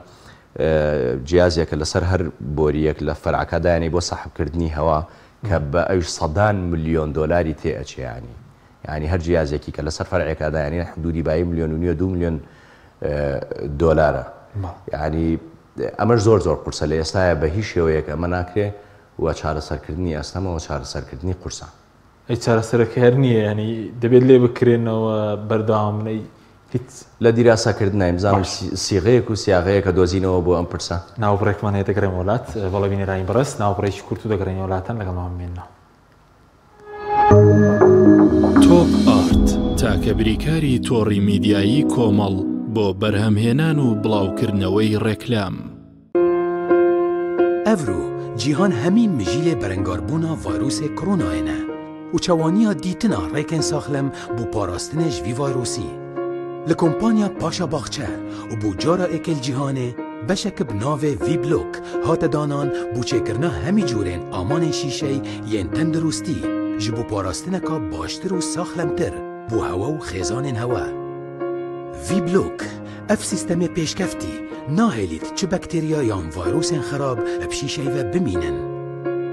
جیازێکە لەسەر هەر بۆریەک لە فەرعەکەدایانی بۆ سەحبکردنی هەوا کە بە ئەوش سەدان ملیۆن دۆلاری تێئەچێیانی یعنی هەر جیازێکی کە لەسەر فەرعەکەدایانی حدودی بای 1.5 ملیۆن 2 ملیۆن دۆلارە یعنی ئەمەش زۆر قورسە لە ئێستاە بە هیچ شێوەیەک ئەمە ناکرێ و چارەسەرکردنی ئەستەمەوە چارەسەرکردنی قورسە ئەی چارەسەرەکە هەر نییە ینی دەبێت لێ بکرێنەوە بەردەوامنەی هیچ لە دیراسەکردن بزانم سیغەیەک و سیاغەیە کە دۆزینەوە بۆ ئەم پرسە ناوبڕێکمان هەیە دەگەڕێن وڵات بەڵە بینێرانی بەڕست ناوبڕێکی کورت و دەگەڕێن وڵاتان لەگەڵمان بێنەوە. تۆپ ئارت تاکە بریکاری تۆڕی میدیایی کۆمەڵ بۆ بەرهەمهێنان و بڵاوکردنەوەی ڕێکلام. ئەڤرو جیهان هەمین مژیلێ بەرەنگاربوونا ڤایرۆسێ کۆرۆنایەنە و چەوانیە دیتنا ڕێکên ساخلەم بۆ پاراستنە ژڤی ڤایرۆسی. لە کۆمپانیا پاشا باخچە و بۆ جارا ئێکل جیهانێ بەشێکە بناوێ ڤی بلۆک هاتە دانان بۆ چێکردنا هەمی جۆرێن ئامانên شیشەی یەن تەندروستی ji بۆ پاراستنەکە باشتر و ساخلەمتر بۆ هەوا و خێزانên هەوا. ڤی بلۆک ئەف سیستەمê پێشکەفتی ناهێلیت چ بەکتێریا یان ڤایرۆسên خراب ئەف شیشەیڤە بمینن.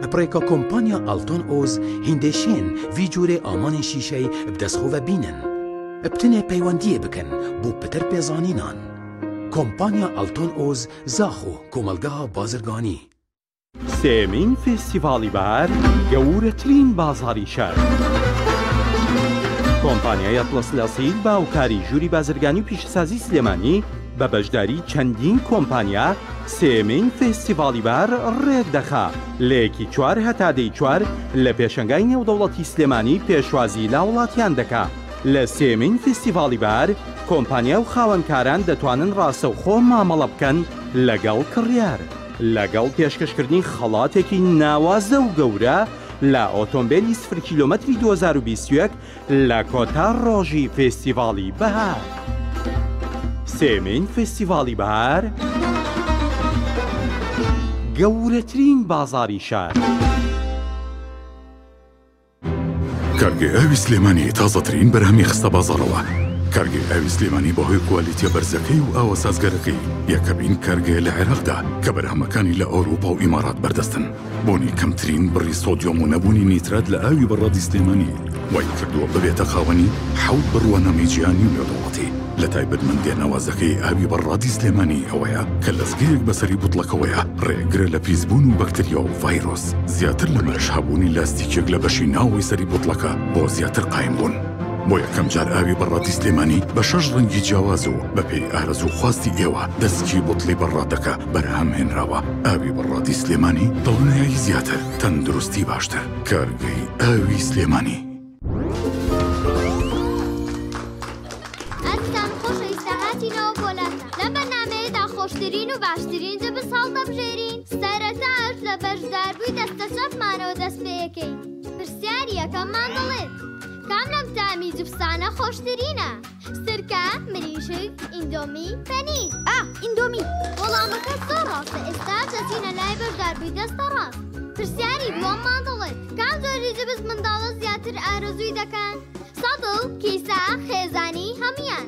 ئەپڕێکا کۆمپانیا ئالتۆن ئۆز هیندێشێن ڤی جۆرێ ئامانên شیشەی بدەستخۆڤە بینن. ابتنێ پەیوەندیە بکەن بۆ پتر پێزانینان. کۆمپانیا ئالتۆن ئۆز زاخۆ کۆمەلگەها بازرگانی. سێمین فێستیڤاڵی بەهار گەورەترین بازاڕی شار. کۆمپانیای ئەتڵەس لەسیل باوکاری ژووری بازرگانی و پیشەسازی سلێمانی بە بەشداری چەندین کۆمپانیا سێمین فێستیڤاڵی بەهار ڕێک دەخا لەیەکی 4 هەتا دەی 4 لە پێشەنگای نێودەوڵەتی سلێمانی پێشوازی لا وڵاتیان دەکا. لە سێمین فستیڤاڵی بەهار کۆمپانیا و خاوەنکاران دەتوانن ڕاستەوخۆ مامەڵە بکەن لەگەڵ کڕیار لەگەڵ پێشکەشکردنی خەڵاتێکی ناوازە و گەورە لە ئۆتۆمبیلی 0 کیلۆمەتری 2021 لە کۆتا ڕۆژی فستیڤاڵی بەهار. سێمین فستیڤاڵی بەهار گەورەترین بازاڕی شار. کارگێ ئاوی سلێمانی تازەترین بەرهەمی خستە بازاڕەوە. کارگێ ئاوی سلێمانی بەهۆی کوالیتیە بەرزەکەی و ئاوە سازگەرەکەی یەکەمین کارگێ لە عێراقدا کە بەرهەمەکانی لە ئەوروپا و ئیمارات بەردەستن. بۆنی کەمترین بڕی سۆدیۆم و نەبوونی نیترات لە ئاوی بەڕادی سلێمانی وای کردووە ببێتە خاوەنی 7 بڕوانەمی جیهانی و نێودەوڵەتی. لە تایبەتمەندێ ناوازەکەی ئاوی بەڕادی سلێمانی ئەوەیە کە لەزگەیەک بەسەری بوتڵەکەوەیە ڕێگرە لە پیسبوون و بەکتریا و ڤایرۆس. زیاتر لە مەرش هەبوونی لاستیکێک لە بەشی ناوەی سەری بوتڵەکە بۆ زیاتر قایم بوون. بۆ یەکەم جار ئاوی بەڕادی سلێمانی بە 6 ڕەنگی جیاواز و بەپێی ئارەزوو خواستی ئێوە دەستکی بوتڵی بەڕادەکە بەرهەم هێنراوە. ئاوی بەڕادی سلێمانی دڵنیایی زیاتر، تەندروستی باشتر. کارگەی ئاوی سلێمانی. خۆشترین و باشترین جە بساڵ دەبژێرین سەرەتاش لە بەشداربووی دەستە چەپمانەوە دەست پێەکەین. پرسیاری یەکەممان دەڵێت کام لەم تامی جوبسانە خۆشترینە؟ سرکە، مریشک، ئیندۆمی، پەنیر. ئیندۆمی. وەڵامەکە زۆر ڕاستە. ئێستا دەچینە لای بەشداربووی دەستە ڕاست. پرسیاری دووەممان دەڵێت کام جۆری جبس منداڵە زیاتر ئارەزووی دەکەن؟ سەدڵ، کیسە، خێزانی هەمویان.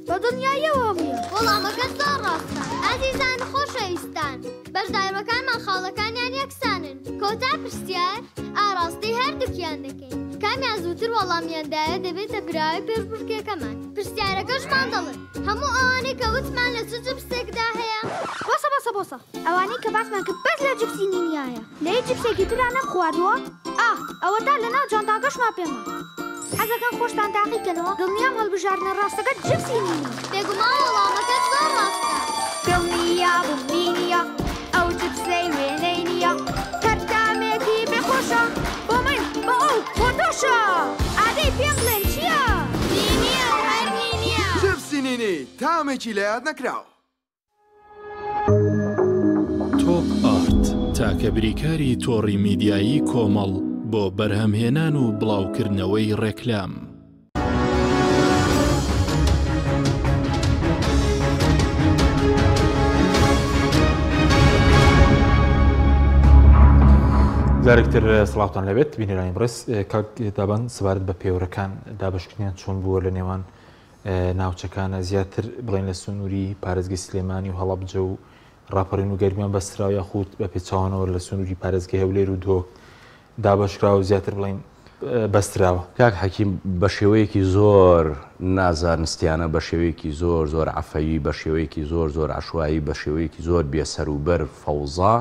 بە دنیایەوە هەمویە. وەڵامەکە زۆر ڕاستە. ئازیزان خۆشەویستان، بەشداربەکانمان خاڵەکانیان یەکسانن. کۆتا پرسیار ئاڕاستی هەردووکیان دەکەین. کامیان زووتر وەڵامیاندایە دەبێتە براوی پێشبڕکێکەکەمان. پرسیارەکەشمان دەڵێت هەموو ئەوانەی کە وتمان لە چ جبسێکدا هەیە؟ بۆسە ئەوانەی کە باسمان کرد بەس لە جبسی نینیایە. لەی جبسێکی تران نەم خواردووە؟ ئەوە تا لەناو جانتاکەشمان پێما. حەزەکەم خۆشتان تاقیکەنەوە دڵنیام هەڵبژاردنە ڕاستەکە جبسی نینی. بێگومان وەڵامەکە زۆر ڕاستە. دڵنیا بوومینیە ئەو جبسەی وێنەی نییە. کەرتامێکی بێخۆشە بۆ من بە ئەو خۆتۆشە. ئادەی پێم بڵێن چییە؟ نینیە هەر نینیە. جبسی نینی تامێکی لە یاد نەکراوە. تۆپ ئارت تاکە بریکاری تۆڕی میدیایی کۆمەڵ بۆ بەرهەمهێنان و بڵاوکردنەوەی ڕێکلام. دارکتر سڵاوتان لەبێت بینێرانی بڕێز کاک دابان سەبارەت بە پێوەرەکان دابەشکردنیان چۆن بووە لە نێوان ناوچەکانە زیاتر بڵێن لە سنووری پارێزگای سلێمانی و هەڵەبجە و ڕاپەڕین و گەرمیان بەستراوە یاخود بە پێچاوانەوە لە سنووری پارێزگای هەولێر و دۆک دابەشکراوە و زیاتر بڵێن بەستراوە. کاک حەکیم بە شێوەیەکی زۆر نازانستیانە، بە شێوەیەکی زۆر زۆر عەفەوی، بە شێوەیەکی زۆر زۆر عەشوایی، بە شێوەیەکی زۆر بێسەر و بەر فەوزا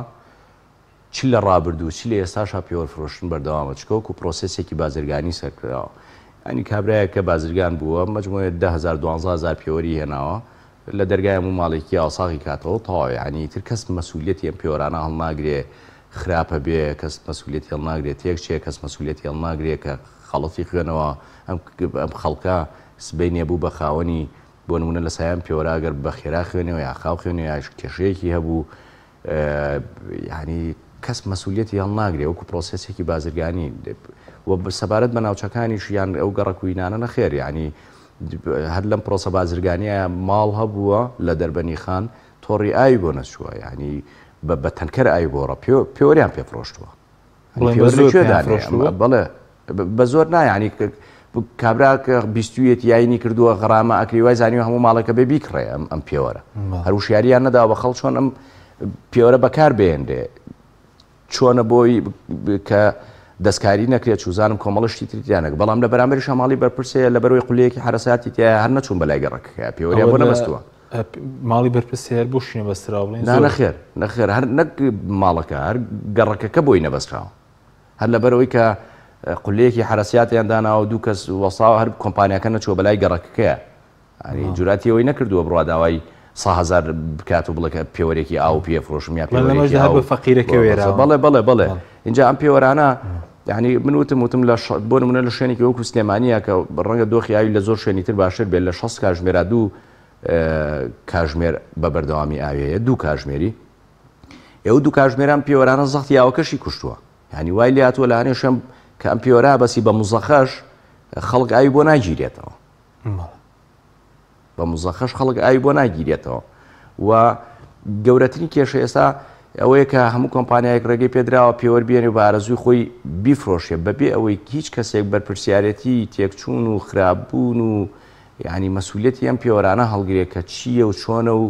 چ لە ڕابردوو چی لە ئێستاشا پێوەرفرۆشتن بەردەوامە چکۆک و پرۆسێسێکی بازرگانی سەرکراوە. ئەنی کابراایە کە بازرگان بووە مەجموعە 10,000-12,000 پێوەری هێناوە لە دەرگای و ماڵێکی ئاساغی کاتەوە تەواوی، ینی تر کەس مەسئولیەتی ئەم پێوەرانە هەڵناگرێ خراپە بێ، کەس مەسئولیەتی هەڵناگرێت تێک چێ، کەس مەسئولیەتی هەڵناگرێ کە خەڵەتی خوێنەوە ئەم خەڵکە سبەی نێبوو بە خاوەنی بۆ نمونە لە سایان پێوەراگەر بە خێرا خوێنەوە یا خاو خوێنێ یا کێشەیەکی هەبوو، ینی کەس مەسئولیەتی هەڵناگرێ وەکو پرۆسێسێکی بازرگانی و سەبارەت بە ناوچەکانیش یان ئەو گەڕەکوینانە نەخێر، ینی هەر لەم پرۆسە بازرگانیە ماڵ هەبووە لە دەربەنی خان تۆڕی ئاوی بۆ نەچووە، ینی بە تەنکەر ئاوی بۆڕە پێوەریان پێفرۆشتووە بەڵێ بە زۆر نایانی کابراکە بیستویەت یاینی کردووە غەرامە ئەکری وای زانیوە هەموو ماڵەکە بێ بیکڕێ ئەم پێوەرە هەروشیاریان نەداوە بە خەڵ چۆن ئەم پێوەرە بەکار بێنرێ چۆنە بۆی کە دەستکاری نەکرێت چوزانم کۆمەڵشتی تریانەک بەڵام لە بەرامبەری شەماڵی بەرپرسەیە لە بەرەوەی قولەیەکی حرەساتی تیا هەر نەچوون بەلای گەڕەکە پێوەریان بۆ نەبەستووە ماڵی بەرپرسیار بۆ شوێنە بەستراوە بڵێن نەخێر نەخێر هەر نەک ماڵەکە هەر گەڕەکەکە بۆی نەبەستراوە هەر لە بەرەوەی کە قولەیەکی حرەسیاتیان داناوە دوو کەس وەساوە هەر کۆمپانیاکە نەچووە بەلای گەڕەکەکەیە ئەنی جوراتی ئەوەی نەکردووە بڕوا داوای 100,000 بکات و بڵێکە پێوەرێکی ئاو پێفرۆشم یا بەڵێ اینجا ئەم پێوەرانە یعنی من وتم بۆ نمونە لە شوێنێکی وەکو سلێمانیە کە ڕەنگە دۆخی ئاوی لە زۆر شوێنی تر باشتر بێت لە 6 کاژمێرا دوو کاژمێر بە بەردەوامی ئاوەیە دوو کاژمێری ئێوە دوو کاژمێران پێوەرانە زەختی ئاوەکەشی کوشتووە ینی وای لێ هاتووە لە هەنێشەم کە ئەم پێوەرا بەسی بە موزەخەش خەڵک ئاوی بۆ ناگیرێتەوە بە موزەخەش خەڵک ئاوی بۆ ناگیرێتەوە و گەورەترین کێشە ئێستا ئەوەیە کە هەموو کۆمپانیایەک ڕێگەی پێدراوە پێوەەر بێنێ و بە ئارەزووی خۆی بیفرۆشێ بەبێ ئەوەی هیچ کەسێک بەرپرسیارەتی تێکچوون و خراپبوون و یعنی مەسئولیەتی ئەم پێوەرانە هەڵگرێت کە چییە و چۆنە و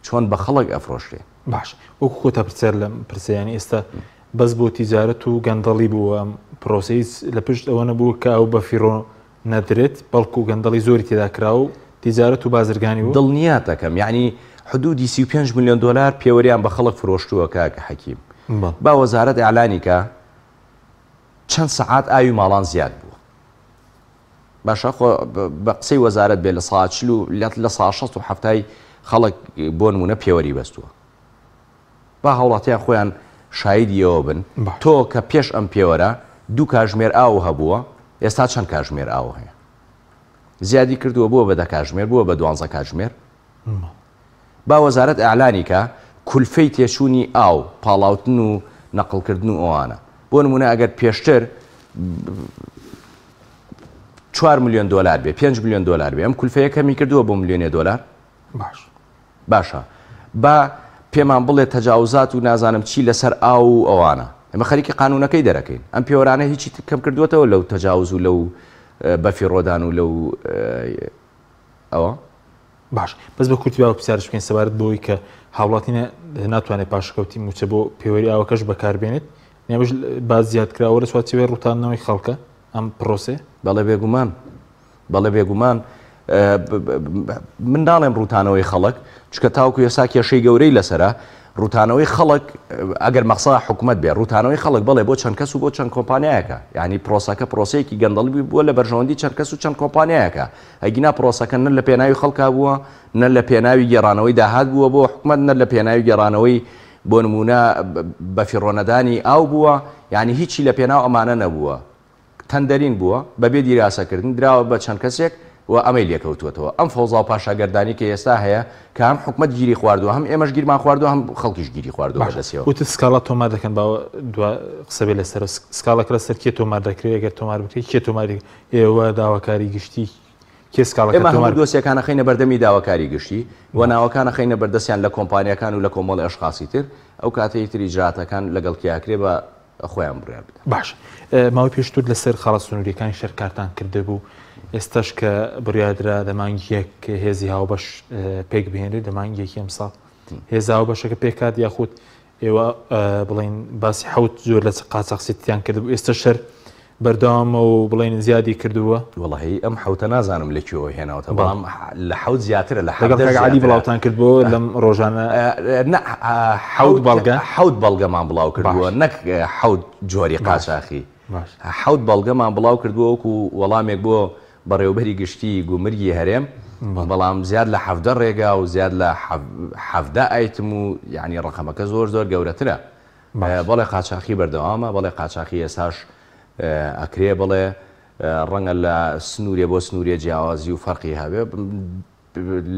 چۆن بە خەڵک ئەفرۆشتێ باش وەکو خۆتە پرسیار لەم پرسیانی ئێستا بەس بۆ تیجارەت و گەندەڵی بووە پرۆسەی لە پشت ئەوە نەبوو کە ئەو بە فیڕۆ نەدرێت بەڵکو و گەندەڵی زۆری تێدا کرا و تیجارەت و بازرگانی و دڵنیاتەکەم یعنی حدودی 35 میلیۆن دلار پێوەریان بە خەڵک فرۆشتووە کاکە حەکیم با وەزارەت ئیعلانی کە چەند سەعات ئاوی ماڵان زیاد بووە باشە خۆ بە قسەی وەزارەت بێ لە ساعت 40 لە ساعت 67 خەڵک بۆ نمونە پێوەری بەستووە با هەوڵاتیان خۆیان شایدیەوە بن تۆ کە پێش ئەم پێوەرە دوو کاژمێر ئاو هەبووە ئێستا چەند کاژمێر ئاو هەیە زیادی کردووە بووە بە 10 کاژمێر بووە بە 12 کاژمێر با وەزارەت ئیعلانی کە کولفەی تێچوونی ئاو پاڵاوتن و نەقڵکردن و ئەوانە بۆ نمونە ئەگەر پێشتر 4 میلیۆن دلار بێ 5 میلیۆن دلار بێ ئەم کولفەیە کەمی کردووە بۆ میلیۆنێ دلار باشە با پێمان بڵێ تەجاوزات و نازانم چی لەسەر ئاو و ئەوانە ئەمە خەریکی قانونەکەی دەرەکەین ئەم پێوەرانە هیچی کەم کردوێتەوە لەو تەجاوز و لەو بەفیڕۆدان و لەو ئەوە باش بەس بە کورتی باوە پرسیارش بکەین سەبارەت بۆی کە هاوڵاتینە ناتوانێت پاشکەوتی موچە بۆ پێوەری ئاوەکەش بەکاربێنێت نێمەش باز زیادکراوە لە سواتیوێ ڕوتانەوەی خەڵکە ئەم پرۆسێ بەڵێ بێگومان من ناڵێم ڕوتانەوەی خەڵک چکە تاوکو ێستا کێشەی گەورەی لەسرە ڕوتانەوەی خەڵک ئەگەر مەقسەد حکوومەت بێ ڕوتانەوەی خەڵک بڵێ بۆ چەند کەس و بۆ چەند کۆمپانیایەکە یعنی پرۆسەکە پرۆسەیەکی گەندەڵی بووە لە بەرژەوەندی چەند کەس و چەند کۆمپانیایەکە ئەگینا پرۆسەکە نە لە پێناوی خەڵکا بووە نە لە پێناوی گێڕانەوەی داهات بووە بۆ حکوومەت نە لە پێناوی گێڕانەوەی بۆ نمونە بەفیڕۆنەدانی ئاو بووە یعنی هیچی لە پێناو ئەمانە نەبووە تەندەرین بووە بەبێ دیراسەکردن دراوە بە چەند کەسێک و ئەمەی لێکەوتوێتەوە ئەم فەوزا و پاشاگەردانی کە ئێستا هەیە کە هەم حکوومەت گیری خواردووە هەم ئێمەش گیرمان خواردووە هەم خەڵکیش گیری خواردووە بەدەستیەوە وتە سکاڵا تۆمار دەکەن باوە دو قسەبێ لەسەر سکاڵەکە لەسەر کێ تۆمار دەکرێت ئەگەر تۆمار بکرێت کێ تۆماری ئێوە داواکاری گشتی کێ سکاڵەکە تۆمار دۆسیەکانە خەینە بەردەمی داواکاری گشتی و ناوەکانە خەینە بەردەستیان لە کۆمپانیەکان و لە کۆمەڵی ئەشخاصی تر ئەو کاتەی تری ئیجراتەکان لەگەڵ کیاکرێ بە خۆیان بڕیار بدە. باش ماوەی پێشتر لەسەر خاڵە سنووریەکانی شەرکارتان کردبوو ئێستاش کە بڕیادرا دەمانگیەک هێزی هاوبەش پێک بهێنێت دەمانگیەکی ئەم ساڵ هێز هاوبەشەکە پێکات یاخود ئێوە بڵین باسی حوت زۆر لە قاچاقسیتیان کردبوو ئێستا شەر بەردەوامە و بڵین زیادی کردووە وڵی ئەم حوتە نازانم لەکوێوە هێناوەتە بەڵام لە حوت زیاترە لە علی بڵاوتان کردبوو لەم ڕۆژانە حوت بەڵگەمان بڵاو کردووە نەک حوت جۆری قاچاقی حوت بەڵگەمان بڵاو کردووە وەکو وەڵامێک بۆ بەڕێوەبەری گشتی گومرگی هەرێم بەڵام زیاد لە 17 ڕێگا و زیاد لە 17 ئایتم و یعنی ڕقەمەکە زۆر گەورەترە بەڵێ قاچاقی بەردەوامە بەڵێ قاچاقی ئێساش ئەکرێ بڵێ ڕەنگە لە سنوورێ بۆ سنوورێ جیاوازی و فەرقی هەبێ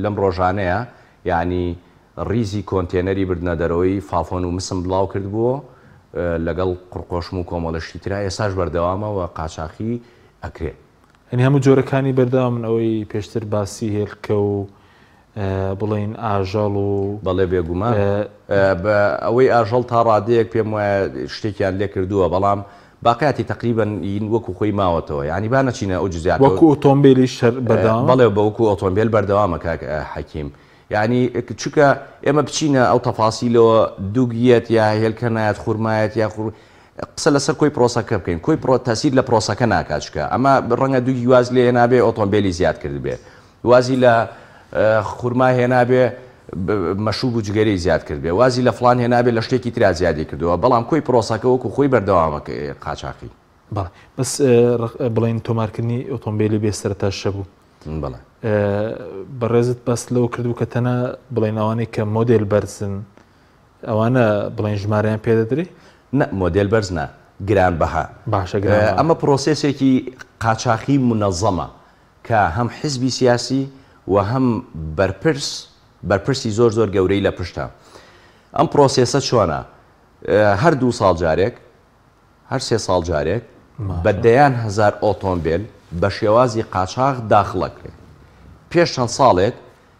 لەم ڕۆژانەیە یعنی ریزی کۆنتێنەری بردنە دەرەوەی فافۆن و مسم بڵاو کردبووە لەگەڵ قڕقۆشم و کۆمەڵەشتی ترا ئێساش بەردەوامەوە قاچاقی ئەکرێ ئەنی هەموو جۆرەکانی بەردەوام ئەوەی پێشتر باسی هێلکە و بڵین ئاژەڵ و بەڵێ بێگومان ئەوەی ئاژەڵ تا ڕادەیەک پێم وایە شتێکیان لێ کردووە بەڵام باقیاتی تقریبا وەکو خۆی ماوەتەوە ینی با نەچینە ئەو جزیات وەکو ئۆتۆمبیلی بەردەوام بەڵێ بە وەکو ئۆتۆمبیل بەردەوامە کاک حەکیم ینی چونکە ئێمە بچینە ئەو تەفاسیلەوە دووگیەت یا هێلکە نایەت خوورمایەت یا قسە لەسەر کۆی پرۆسەکە بکەین کۆی تاسیر لە پرۆسەکە ناکاتچکە ئەمە ڕەنگە دووگی واز لێ نابێ ئۆتۆمبیلی زیاد کرد بێ وازی لە خوورما هێنابێ مەشوب و جگەری زیاد کرد بێ وازی لە فلان هێنابێ لە شتێکی ترا زیادی کردووە بەڵام کۆی پرۆسەکە وەکو خۆی بەردەوامە قاچاقی بەڵێ بەس بڵین تۆمارکردنی ئۆتۆمبیلی بێسەرتا شە بوو بەڵێ بەڕێزت بەس لەوە کردو کە تەنە بڵین ئەوانەی کە مۆدل بەرزن ئەوانە بڵین ژمارەیان پێدەدرێ مۆدل بەرز نا گران بەها باشە ئەمە پرۆسێسێکی قاچاقی منەظەمە کە هەم حیزبی سیاسی و هەم بەرپرسی زۆر گەورەی لە پشتە ئەم پرۆسێسە چۆنە هەر 2 ساڵ جارێک هەر 3 ساڵ جارێک بەدەیان 1000 ئۆتۆمبیل بە شێوازی قاچاق داخڵەکرێت پێش چەند ساڵێک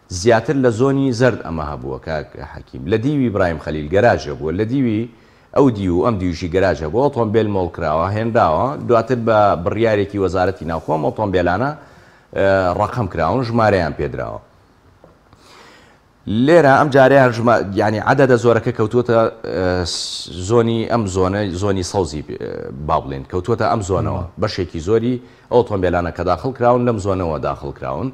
زیاتر لە زۆنی زرد ئەمە هەبووە کاک حەکیم لە دیوی برایم خەلیل گەراژە بووە لە دیوی ئەو دی و ئەم دیوشی گەراژە بۆ ئۆتۆمبیل مۆڵکراوە هێنداوە دواتر بە بڕیارێکی وەزارەتی ناوخۆم ئۆتۆمبیلانە ڕقم کراون ژمارەیان پێدراوە لێرە ئەم جاریان ینی عەدەدە زۆرەکە کەوتووەتە زۆنی ئەم زۆنی سەوزی با بڵێن کەوتووەتە ئەم زۆنەوە بەشێکی زۆری ئۆتۆمبیلانە کە داخڵ کراون لەم زۆنەوە داخڵ کراون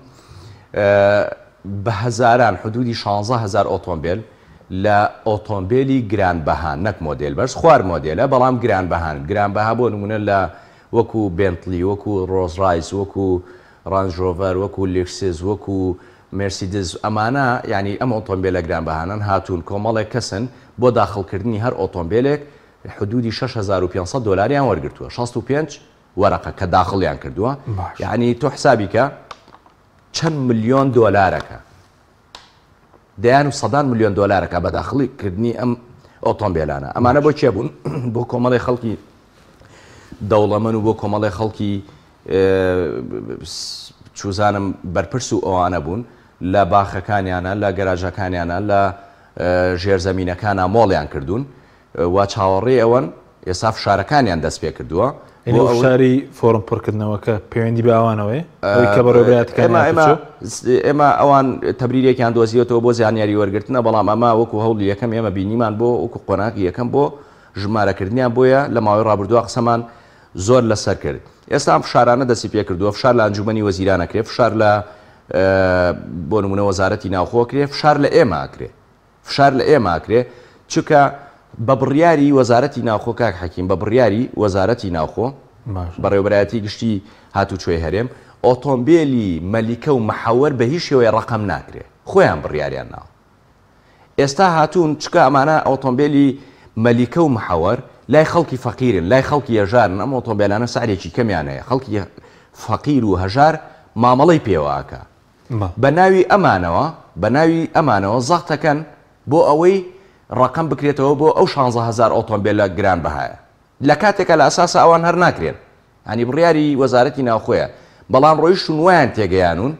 بە هەزاران حدودی 16,000 ئۆتۆمبیل لە ئۆتۆمبیلی گرانبەها نەک مۆدل بەرز خوار مۆدلە بەڵام گرانبەها بۆ نمونە لە وەکو بنتلی وەکو ڕۆزڕایس وەکو ڕانژۆڤەر وەکو لێکسس وەکو مرسیدس ئەمانە ینی ئەم ئۆتۆمبیلە گرانبەهانن هاتوون کۆمەڵێک کەسن بۆ داخڵکردنی هەر ئۆتۆمبیلێک حدودی 6500 دلاریان وەرگرتووە 65 وەرەقە کە داخڵیان کردووە یعنی تۆ حسابیکە چەند ملیۆن دۆلارەکە دەیان و 100 ملیۆن دۆلارەکە بە داخڵیکردنی ئەم ئۆتۆمبیلانە ئەمانە بۆ چێبوون بۆ کۆمەڵی خەڵکی دەوڵەمەند و بۆ کۆمەڵی خەڵکی چوزانم بەرپرس و ئەوانە بوون لە باخەکانیانە لە گەراژەکانیانە لە ژێرزەمینەکانە مۆڵیان کردوون وا چاوەڕێ ئەوەن ئێستا فشارەکانیان دەست پێ کردووە شاری فۆرم پڕکردنەوەکە پەیوەندی بەوانەوەی کە ئێمە ئەوان تەبریرێکیان دۆزیێتەوە بۆ زانیاری وەرگرتنە بەڵام ئەمە وەکو هەوڵی یەکەم ئێمە بینیمان بۆ وەکو قۆناغی یەکەم بۆ ژمارەکردنیان بۆیە لە ماوەی ڕابردووە قسەمان زۆر لەسەر کرد ئێستا ئەم فشارانە دەستی پێ کردووە فشار لە ئەنجومەنی وەزیرانەکرێ فشار لە بۆ نمونە وەزارەتی ناوخۆکرێ فشار لە ئێمە ئەکرێ چونکە بە بڕیاری وەزارەتی ناوخۆ کاک حەکیم بە بڕیاری وەزارەتی ناوخۆ بەڕێوەبەرایەتی گشتی هاتوچۆی هەرێم ئۆتۆمبیلی مەلیکە و مەحەوەر بە هیچ شێوەیە ڕقم ناکرێ خۆیان بڕیاریان ناوە ئێستا هاتوون چکە ئەمانە ئۆتۆمبیلی مەلیکە و مەحەوەر لای خەڵکی فەقیرن لای خەڵکی هەژارن ئەم ئۆتۆمبیلانە سعرێکی کەمیان هەیە خەڵکی فەقیر و هەژار مامەڵەی پێوەکە بە ناوی ئەمانەوە زەختەکەن بۆ ئەوەی ڕقم بکرێتەوە بۆ ئەو 16,000 ئۆتۆمبیلە گرانبەهایە لە کاتێکە لە ئەساسە ئەوان هەر ناکرێن هەنی بڕیاری وەزارەتی ناوخۆیە بەڵام ڕۆیشتون وایان تێگەیانون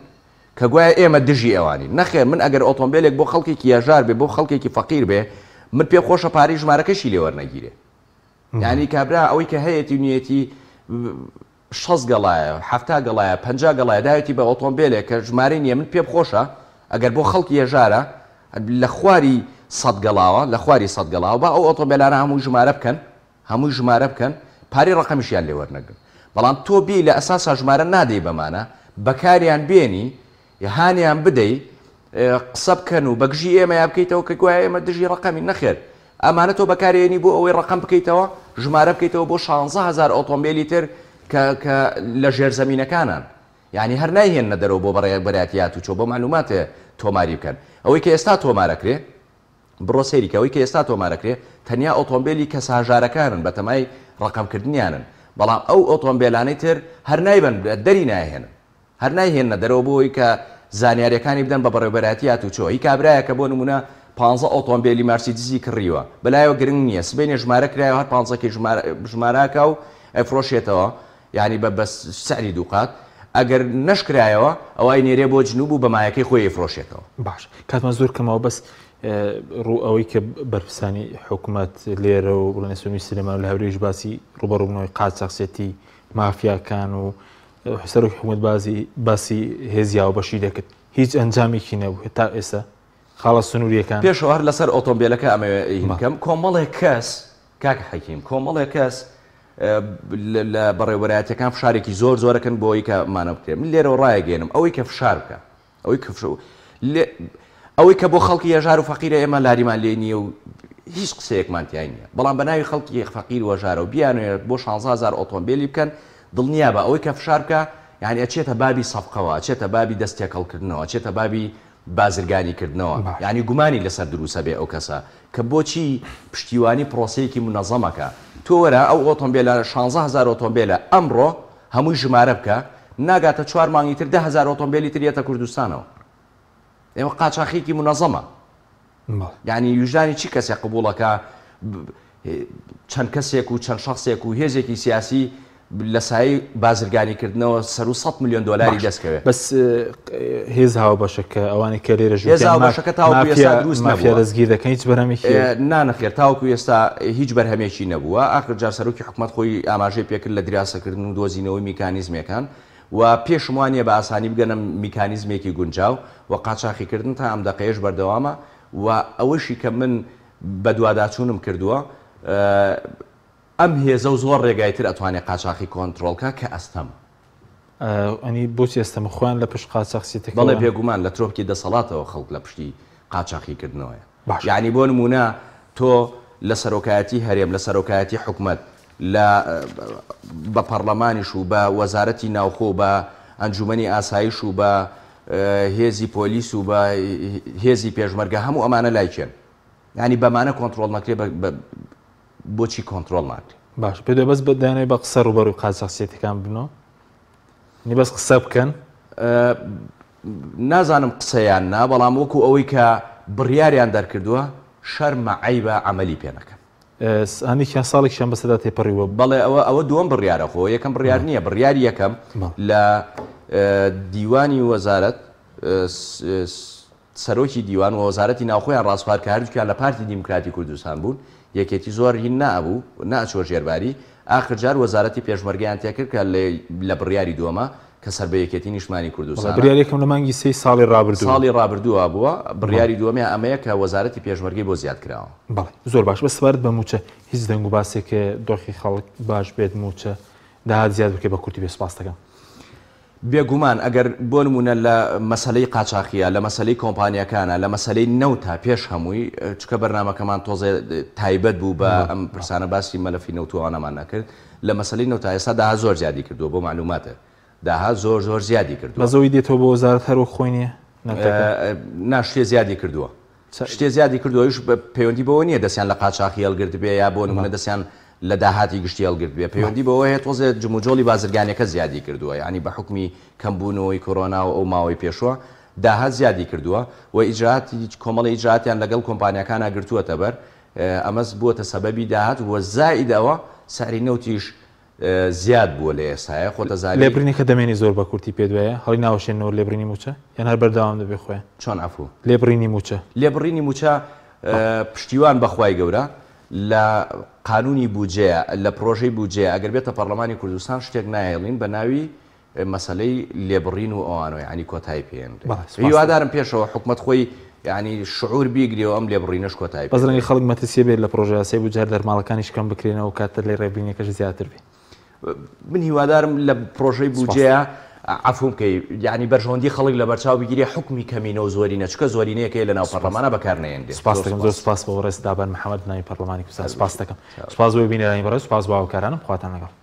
کە گوایە ئێمە دژی ئەوانی نەخێر من ئەگەر ئۆتۆمبیلێک بۆ خەڵکێکی هەژار بێ بۆ خەڵکێکی فەقیر بێ من پێ خۆشە پارەی ژمارەکەشی لێوەرنەگیرێ یعنی کابرا ئەوەی کە هەیەی نیەتی 6 گەڵایە 7 گەڵایە 5 گەڵایە داوێتی بە ئۆتۆمبیلێک کە ژمارەی نییە من پێ بخۆشە ئەگەر بۆ خەڵکی هێژارە لە خواری 100 گەڵاوە لە خواری 100 گەڵاوە بە ئەو ئۆتۆمبیلانە هەمووی ژمارە بکەن پارەی ڕقەمیشیان لێ وەرنەگرن بەڵام تۆ بی لە ئەساسا ژمارە نادەی بەمانە بەکاریان بێنی هانیان بدەی قسە بکەن و بەگژی ئێمە یا بکەیتەوە کە گوایە ئێمە دژی ڕقەمی نەخێر ئەمانە تۆ بەکارێنی بۆ ئەوەی ڕقم بکەیتەوە ژمارە بکەیتەوە بۆ 16,000 ئۆتۆمبیلی تر کە لە ژێرزەمینەکانان یعنی هەر نایهێنە دەرەوە بۆ بەراتیات و چۆ بۆ معلوماتێ تۆماری بکەن ئەوەی کە ئێستا تۆمارەکرێ بڕۆ سەیریکە ئەوەی کە ئێستا تۆمارەکرێ تەنیا ئۆتۆمبیلی کە ساژارەکانن بە تەمای ڕقمکردنیانن بەڵام ئەو ئۆتۆمبیلانەی تر هەر نایبن دەری نایهێنە دەرەوە بۆی کە زانیاریەکانی بدەن بە بەڕێوەبەراتیات و چۆ هی کابرایە کە بۆ نمونە 15 ئۆتۆمبیلی مارسیدیزی کڕیوە بەلایەوە گرنگ نییە سبێنێ ژمارە کرایەوە هەر 15 ژمارەکە و ئەفرۆشێتەوە یعنی بە سعری دووقات ئەگەر نەشکرایەوە ئەوەی نێرێ بۆ جنوب و بەمایەکەی خۆی ئەفرۆشێتەوە باش کاتمان زۆر کەمەوە بەس ڕوو ئەوەی کە بەرپرسانی حکوومەت لێرە و بڵێنە سۆمی سلێمان لە هەورێژ باسی ڕوبەڕوونەوەی قاچاقچێتی مافیاکان و سەرۆکی حکوومەت باسی هێزیاوە بەشی دەکرد هیچ ئەنجامێکی نەبوو تا ئێستا خاڵە سنووریەکان پێشەوە هەر لەسەر ئۆتۆمبیلەکە ئەمەکەم کۆمەڵێک کەس کاکە حەکیم کۆمەڵێک کەس لە بەڕێوەبەرایەتەکان فشارێکی زۆرەکەن بۆ ئەوەی کە مانە بکرێن من لێرەوە ڕایەگەێنم ئەوەی کە فشار بکە ئەوەی کە بۆ خەڵکی هێژار و فەقیرە ئێمە لاریمان لێ نییە و هیچ قسەیەکمان تیان نییە بەڵام بە ناوی خەڵکی فەقیر وەژارە و بیانوێت بۆ 16,000 ئۆتۆمبیلی بکەن دڵنیا بە ئەوەی کە فشار بکە یعنی ئەچێتە بابی سەفقەوە ئەچێتە بابی دەستێکەڵکردنەوە ئەچێتە بابی بازرگانیکردنەوە یعنی گومانی لەسەر دروسە بێ ئەو کەسە کە بۆچی پشتیوانی پرۆسەیەکی منەظەمەکە تۆ وەرە ئەو ئۆتۆمبیلە 16,000 ئۆتۆمبیلە ئەمڕۆ هەمووی ژمارە بکە ناگاتە 4 مانگی تر 10,000 ئۆتۆمبیلی تریەتە کوردستانەوە ئێمە قاچاقیکی منەظەمە یعنی یوژدانی چی کەسێک قبوڵەکە چەند کەسێک و چەند شخصێک و هێزێکی سیاسی لە سایی بازرگانیکردنەوە سەر و 100 میلیۆن دلاری دەستکەوێت بەس هێز هاو بەشەکە ئەوانە کە لێرە باشەکە تاوەکو ئێستا دروست مافیا دەستگیر دەکەن هیچ بەرهەمێکی نانەخێر تاوەکو ئێستا هیچ بەرهەمێکی نەبووە ئاخر جار سەرۆکی حکوومەت خۆی ئاماژەی پێکرد لە دراسەکردن و دۆزینەوەی میکانیزمەکان و پێشم وانە بە ئاسانی بگەنم میکانیزمێکی گونجاو و قاچاقیکردن تا ئەم دەقەیەش بەردەوامە و ئەوەشی کە من بە دوواداچوونم کردووە ئەم هێزە و زۆر ڕێگایتر ئەتوانێت قاچاقی کۆنتترۆلکە کە ئەستەم ئەنی بۆچی ئێستەمە خۆیان لە پشت قاچاقسیێتەکە بەڵێ بێگومان لە ترۆپکی دەسەڵاتەوە خەڵک لە پشتی قاچاقیکردنەوەیە یعنی بۆ نمونە تۆ لە سەرۆکایەتی هەرێم لە سەرۆکایەتی حکوومەت بە پەرلەمانیش و بە وەزارەتی ناوخۆ بە ئەنجومەنی ئاسایش و بە هێزی پۆلیس و بە هێزی پێشمەرگە هەموو ئەمانە لایکێن ینی بەمانە کۆنتترۆل نەکرێ بۆچی کۆنتترۆل ناکرێت باش پێ بەس بەدانێ بە قسە ڕوبەڕووی قاچاقچێتەکان بنەوە نی بەس قسە بکەن نازانم قسەیان نا بەڵام وەکو ئەوەی کە بڕیاریان دەرکردووە شەرمە عیبە عملی پێ نەکەن هەندێکیان ساڵێکیان بەسەدا تێپەڕیوە بەڵێ ئەوە دووەم بڕیارە خۆ یەکەم بڕیار نییە بڕیاری یەکەم لە دیوانی وەزارەت سەرۆکی دیوان و وەزارەتی ناوخۆیان ڕاستخوار کە هەردووکیان لە پارتی دیموکراتی کوردستان بوون یەکێتی زۆر هین نابوو ناچۆ ژێرباری ئاخر جار وەزارەتی پێشمەرگیان تێکرد کە لە بڕیاری دووەمە کە سەر بە یەکێتی نیشتمانی کوردستان بڕیارێکم لە مانگی 3 ساڵی ڕابردووە بووە بڕیاری دووەمی ئەمەیە کە وەزارەتی پێشمەرگی بۆ زیاد کراوە بەڵێ زۆر باش بە سپارت بە موچە هیچ دەنگ و باسێکە دۆخی خەڵک باش بێت موچە داهات زیاد بکە بە کورتی بێسپاس دەکەم بێگومان ئەگەر بۆ نمونە لە مەسلەی قاچاقیە لە مەسلەی کۆمپانیەکانە لە مەسلەی نەوتا پێش هەمووی چکە بەرنامەکەمان تۆزێ تایبەت بوو بە ئەم پرسانە باسی مەلەفی نەوتوانەمان نەکرد لە مەسلەی نەوتا ئێستا داها زۆر زیادی کردووە بۆ معلوماتە داها زۆر زیادی کردووە بەزەوەی دێتەوە بۆ وەزارەت هەروە خۆی نییە ناشتێ زیادی کردووە شتێ زیادی کردووەش پەیوەندی بەوە نییە دەستیان لە قاچاقی هەڵگرت بێ یا بۆ نمونە دەستیان لە داهاتی گشتی هەڵگرت بێ پەیوەندی بەوە هەیە تۆزێ جموجۆڵی بازرگانیەکە زیادی کردووە یعنی بە حکمی کەمبوونەوەی کۆرۆنا و ئەو ماوەی پێشوە داهات زیادی کردووە و ئیجراتی کۆمەڵی ئیجراتیان لەگەڵ کۆمپانیەکانە گرتووەتە بەر ئەمەس بووەتە سەبەبی داهات وە زائیدەوە ساری نەوتیش زیاد بووە لە ئێستاە خۆتە زانانی لێبرینێکە دەمێنی زۆر بە کورتی پێ دوایە هەڵی ناوەشێنەوە لێبرینی موچە یان هەر بەردەوام دەبێ خۆیان چۆن ئەفو لێبرینی موچە لێبڕینی موچە پشتیوان بەخوای گەورە لە قانونی بودجێ لە پرۆژەی بودجێ ئەگەر بێتە پەرلەمانی کوردستان شتێک نایڵین بە ناوی مەسلەی لێبڕین و ئەوانەوە ینی کۆتایی پێێن هیوادارم پێشەوە حکومت خۆی ینی شعور بیگریەوە ئەم لێبڕینەش کۆتایی بەزرەنگی خەڵک مەترسیە بێت لە پرۆژە یاسای بودجە دەرماڵەکانی شکەم بکرێنەوە کاتە لێ ڕێبینەکەش زیاتر بێ من هیوادارم لە پرۆژەی بودجەیە عفوم بکەی ینی بەرژەوەندی خەڵک لە بەرچاو بگیری حکمی کەمینە و زۆرینە چکە زۆرینەیەکەیە لە ناو پەرلەمانە بەکارنەهێنرێت. سپاس دەکەم، زۆر سپاس بۆ ڕێز دابان محەممەد ناوی پەرلەمانی کوردستان. سپاس دەکەم، سپاس بۆ بینەرانی بەڕێز، سپاس بۆ هاوکارانم، خواتان لەگەڵ.